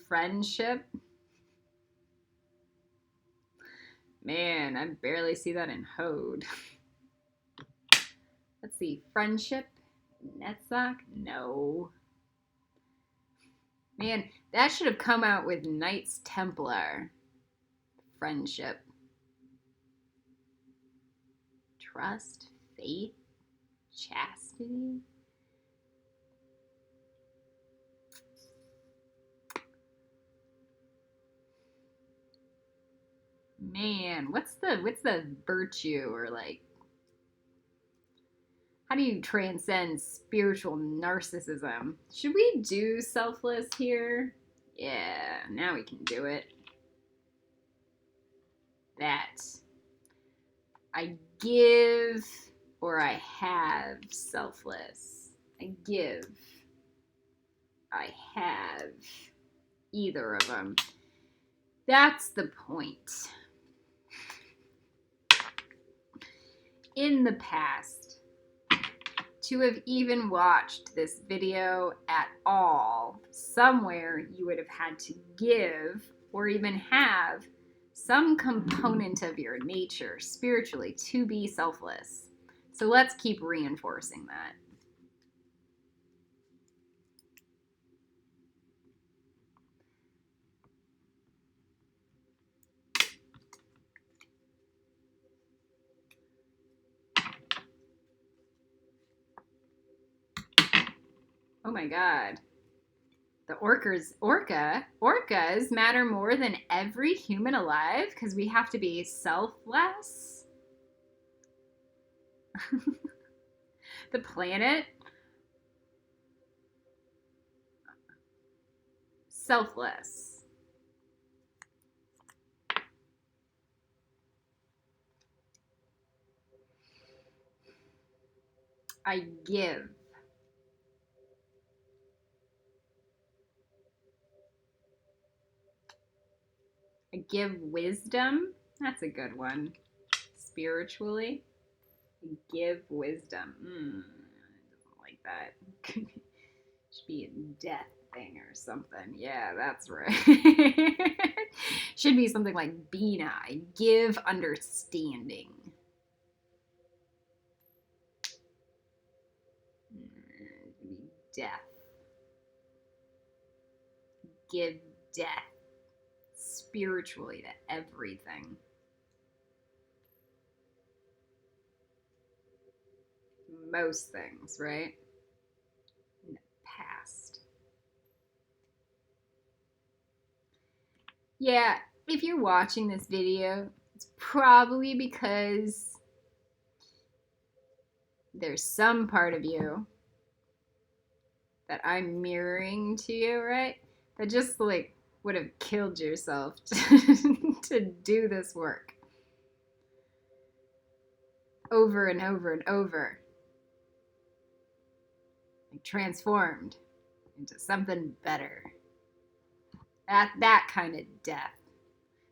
Friendship. Man, I barely see that in Hod. Let's see. Friendship. Netzach? No. Man, that should have come out with Knights Templar. Friendship. Trust. Faith. Chastity. Man, what's the virtue, or like, how do you transcend spiritual narcissism? Should we do selfless here? Yeah, now we can do it. That. I give or I have selfless. I give. I have. Either of them. That's the point. In the past, to have even watched this video at all, somewhere you would have had to give or even have some component of your nature spiritually to be selfless. So let's keep reinforcing that. Oh my god. The orcas matter more than every human alive because we have to be selfless. The planet. Selfless. I give. I give wisdom. That's a good one. Spiritually. I give wisdom. I don't like that. Should be a death thing or something. Yeah, that's right. Should be something like Bina. I give understanding. Death. Give death spiritually to everything. Most things, right? In the past. Yeah, if you're watching this video, it's probably because there's some part of you that I'm mirroring to you, right? That just like would have killed yourself to do this work over and over and over. Like transformed into something better. That kind of death.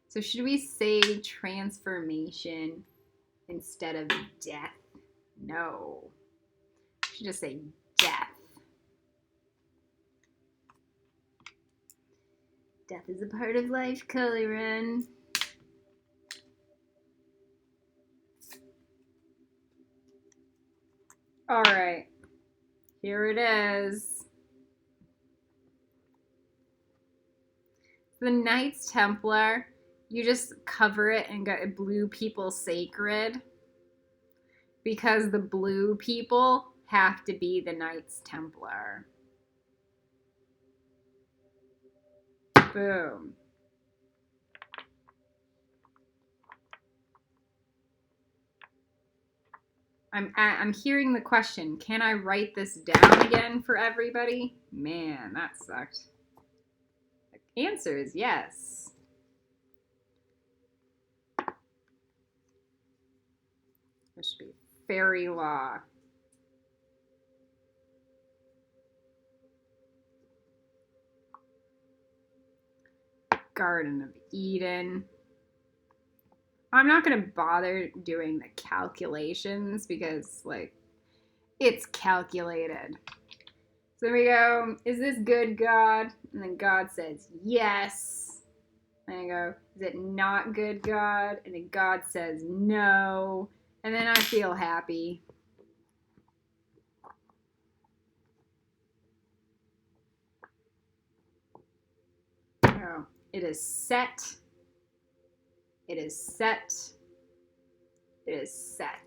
So should we say transformation instead of death? No. We should just say death. Death is a part of life, Culliran. All right, here it is. The Knights Templar, you just cover it and go blue people sacred because the blue people have to be the Knights Templar. Boom. I'm hearing the question, can I write this down again for everybody? Man, that sucked. The answer is yes. There should be fairy law. Garden of Eden. I'm not going to bother doing the calculations because, like, it's calculated. So there we go. Is this good, God? And then God says, yes. And I go, is it not good, God? And then God says, no. And then I feel happy. Oh, it is set. It is set. It is set.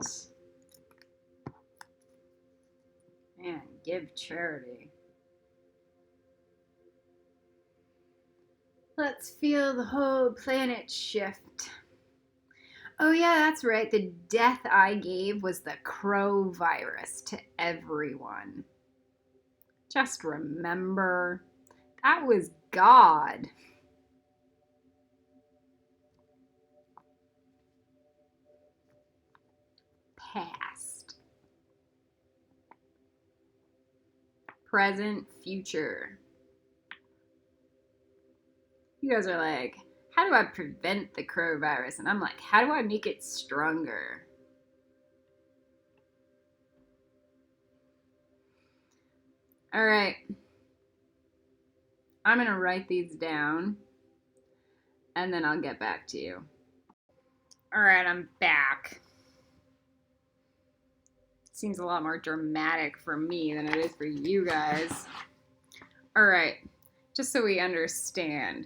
And give charity. Let's feel the whole planet shift. Oh yeah, that's right. The death I gave was the crow virus to everyone. Just remember, that was God. Past. Present, future. You guys are like, how do I prevent the crow virus? And I'm like, how do I make it stronger? All right. I'm going to write these down and then I'll get back to you. All right, I'm back. Seems a lot more dramatic for me than it is for you guys. All right, just so we understand.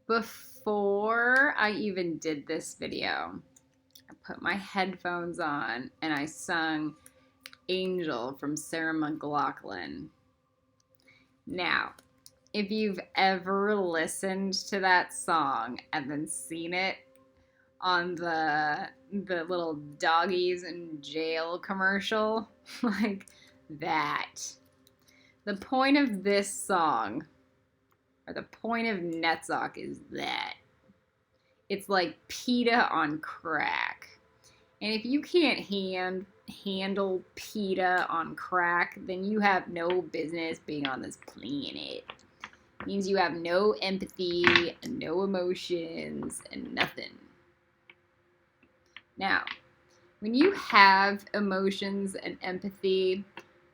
Before I even did this video, I put my headphones on and I sung Angel from Sarah McLachlan. Now, if you've ever listened to that song and then seen it on the little doggies in jail commercial, like that. The point of this song, or the point of Netzach, is that it's like PETA on crack. And if you can't handle PETA on crack, then you have no business being on this planet. It means you have no empathy, no emotions, and nothing. Now, when you have emotions and empathy,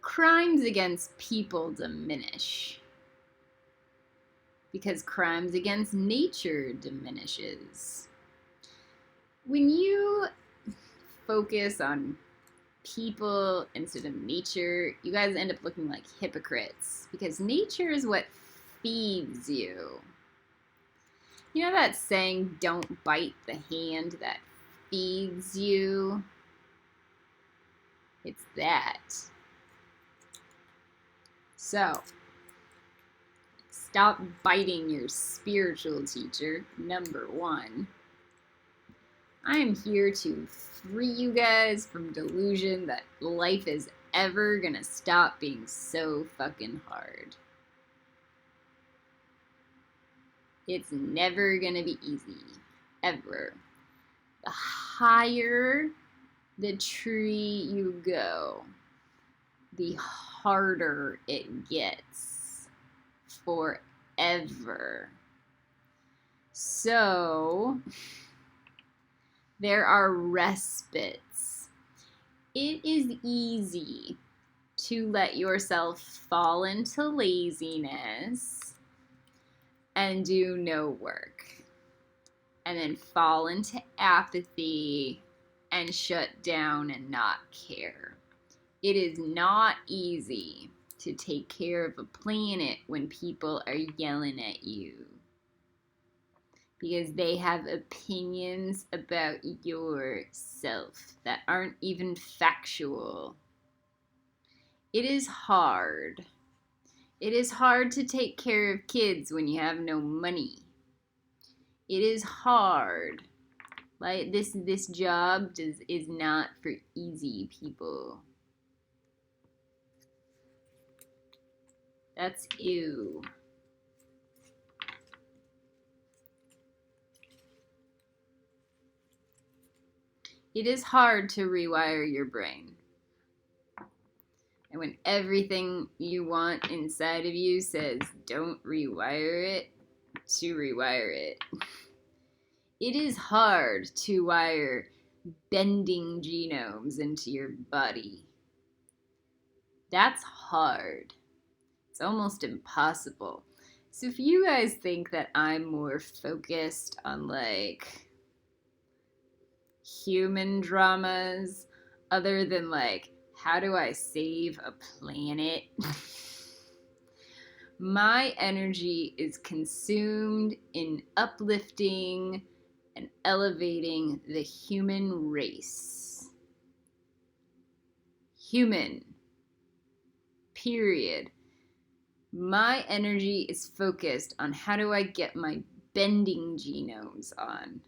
crimes against people diminish. Because crimes against nature diminishes. When you focus on people instead of nature, you guys end up looking like hypocrites. Because nature is what feeds you. You know that saying, don't bite the hand that feeds you? It's that. So, stop biting your spiritual teacher, number one. I am here to free you guys from delusion that life is ever gonna stop being so fucking hard. It's never gonna be easy. Ever. The higher the tree you go, the harder it gets. Forever. So, there are respites. It is easy to let yourself fall into laziness and do no work, and then fall into apathy and shut down and not care. It is not easy to take care of a planet when people are yelling at you, because they have opinions about yourself that aren't even factual. It is hard. It is hard to take care of kids when you have no money. It is hard. Like this job is not for easy people. That's ew. It is hard to rewire your brain. And when everything you want inside of you says don't rewire it, to rewire it. It is hard to wire bending genomes into your body. That's hard. It's almost impossible. So if you guys think that I'm more focused on like human dramas other than like how do I save a planet? My energy is consumed in uplifting and elevating the human race. Human. Period. My energy is focused on how do I get my bending genomes on.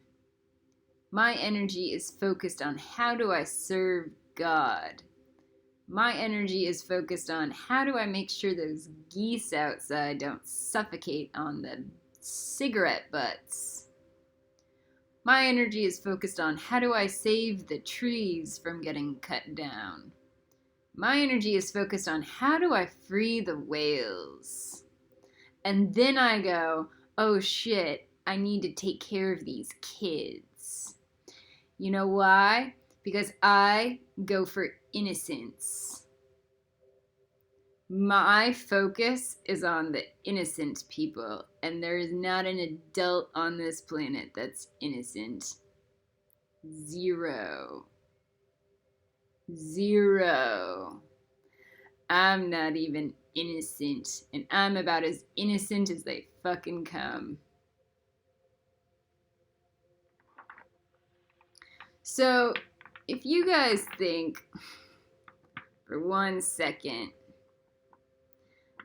My energy is focused on how do I serve God. My energy is focused on how do I make sure those geese outside don't suffocate on the cigarette butts. My energy is focused on how do I save the trees from getting cut down. My energy is focused on how do I free the whales. And then I go, oh shit, I need to take care of these kids. You know why? Because I go for innocence. My focus is on the innocent people, and there is not an adult on this planet that's innocent. Zero. I'm not even innocent, and I'm about as innocent as they fucking come. So, if you guys think for 1 second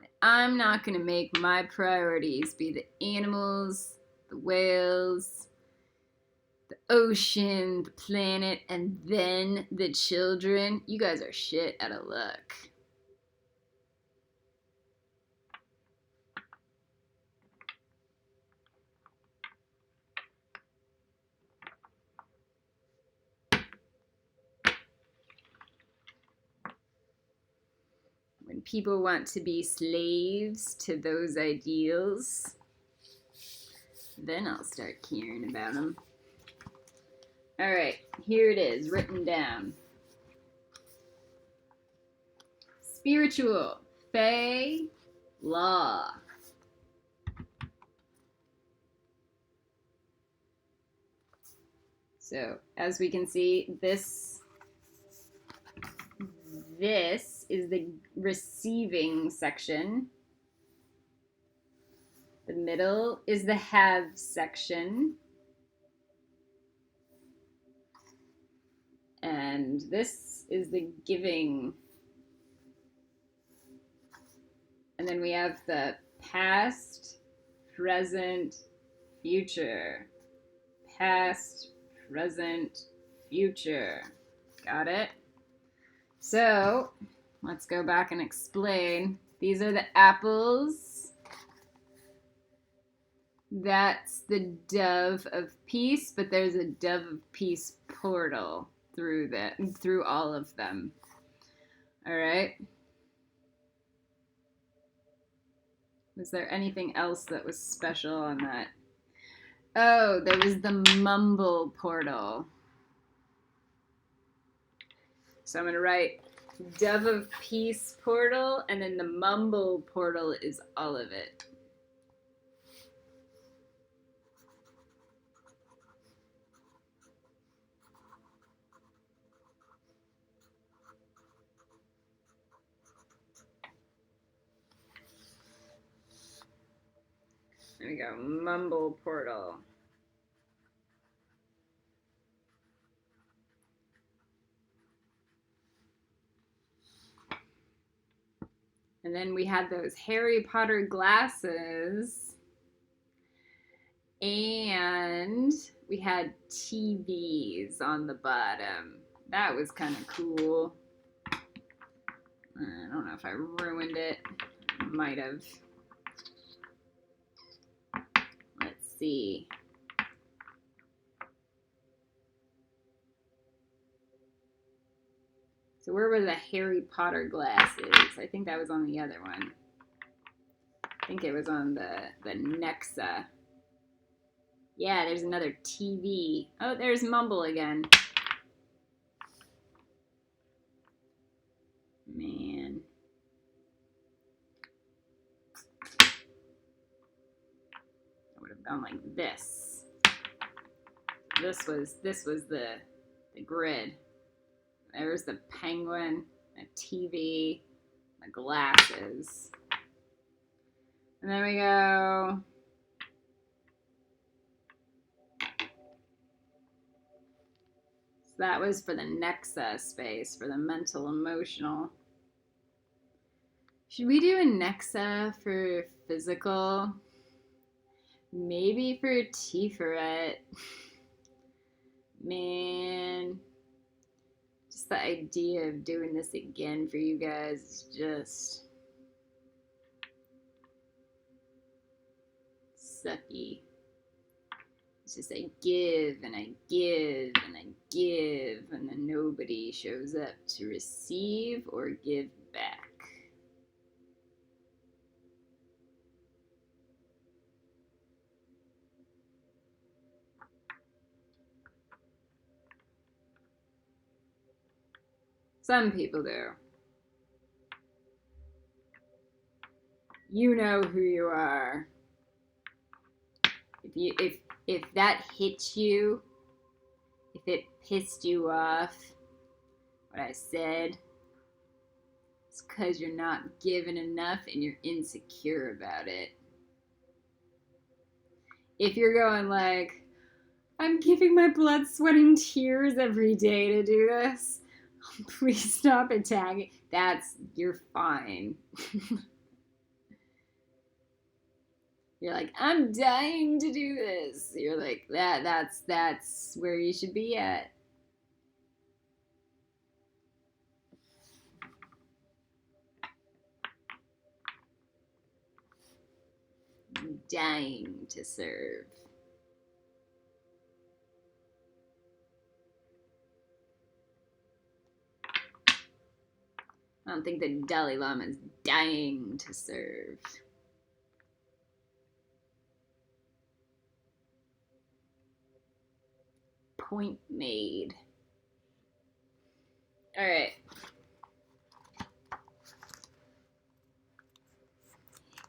that I'm not going to make my priorities be the animals, the whales, the ocean, the planet, and then the children, you guys are shit out of luck. When people want to be slaves to those ideals, then I'll start caring about them. All right, here it is, written down. Spiritual, Fae, Law. So, as we can see, this is the receiving section. The middle is the have section. And this is the giving. And then we have the past, present, future. Past, present, future. Got it? So, let's go back and explain. These are the apples. That's the dove of peace, but there's a dove of peace portal through all of them. All right. Was there anything else that was special on that? Oh, there was the mumble portal. So I'm going to write Dove of Peace portal, and then the mumble portal is all of it. There we go. Mumble portal. And then we had those Harry Potter glasses. And we had TVs on the bottom. That was kind of cool. I don't know if I ruined it. Might have. Let's see. So where were the Harry Potter glasses? I think that was on the other one. I think it was on the Nexa. Yeah, there's another TV. Oh, there's Mumble again. Man. I would have gone like this. This was the grid. There's the penguin, a TV, the glasses. And then we go. So that was for the Nexa space, for the mental emotional. Should we do a Nexa for physical? Maybe for Tiferet. Man. Just the idea of doing this again for you guys is just sucky. It's just I give and I give and I give, and then nobody shows up to receive or give back. Some people do. You know who you are. If that hits you, if it pissed you off, what I said, it's because you're not giving enough and you're insecure about it. If you're going like, I'm giving my blood, sweat, and tears every day to do this, please stop attacking. You're fine. You're like, I'm dying to do this. You're like, that's where you should be at. Dying to serve. I don't think the Dalai Lama is dying to serve. Point made. All right.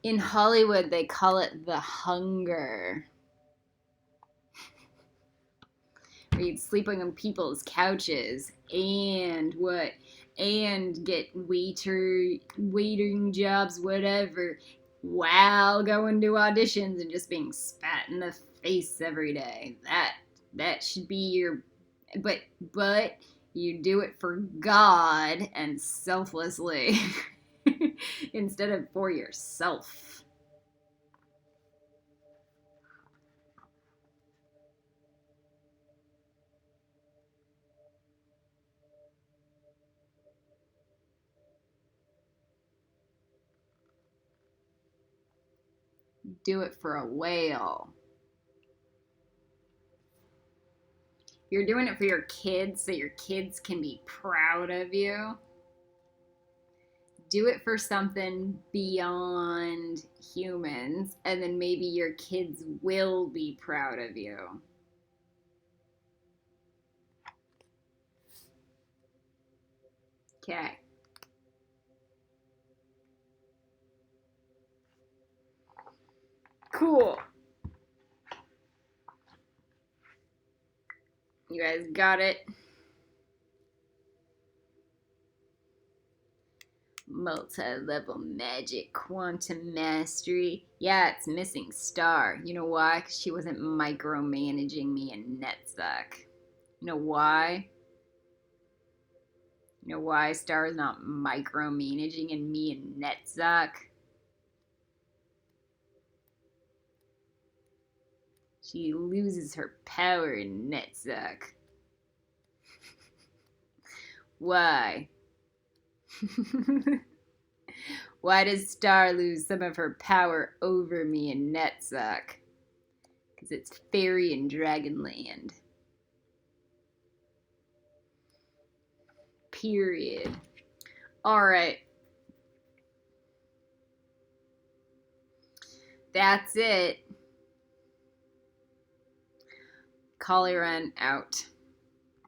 In Hollywood, they call it the hunger. Where you'd sleep on people's couches and what? And get waiting jobs, whatever, while going to auditions and just being spat in the face every day. That should be your, but you do it for God and selflessly instead of for yourself. Do it for a whale. You're doing it for your kids so your kids can be proud of you. Do it for something beyond humans, and then maybe your kids will be proud of you. Okay. Cool. You guys got it? Multi-level magic, quantum mastery. Yeah, it's missing Star. You know why? 'Cause she wasn't micromanaging me in NetSuck. You know why? You know why Star is not micromanaging in me in NetSuck? She loses her power in NetSuck. Why? Why does Star lose some of her power over me in NetSuck? Because it's fairy and dragonland. Period. Alright. That's it. Collie Run out.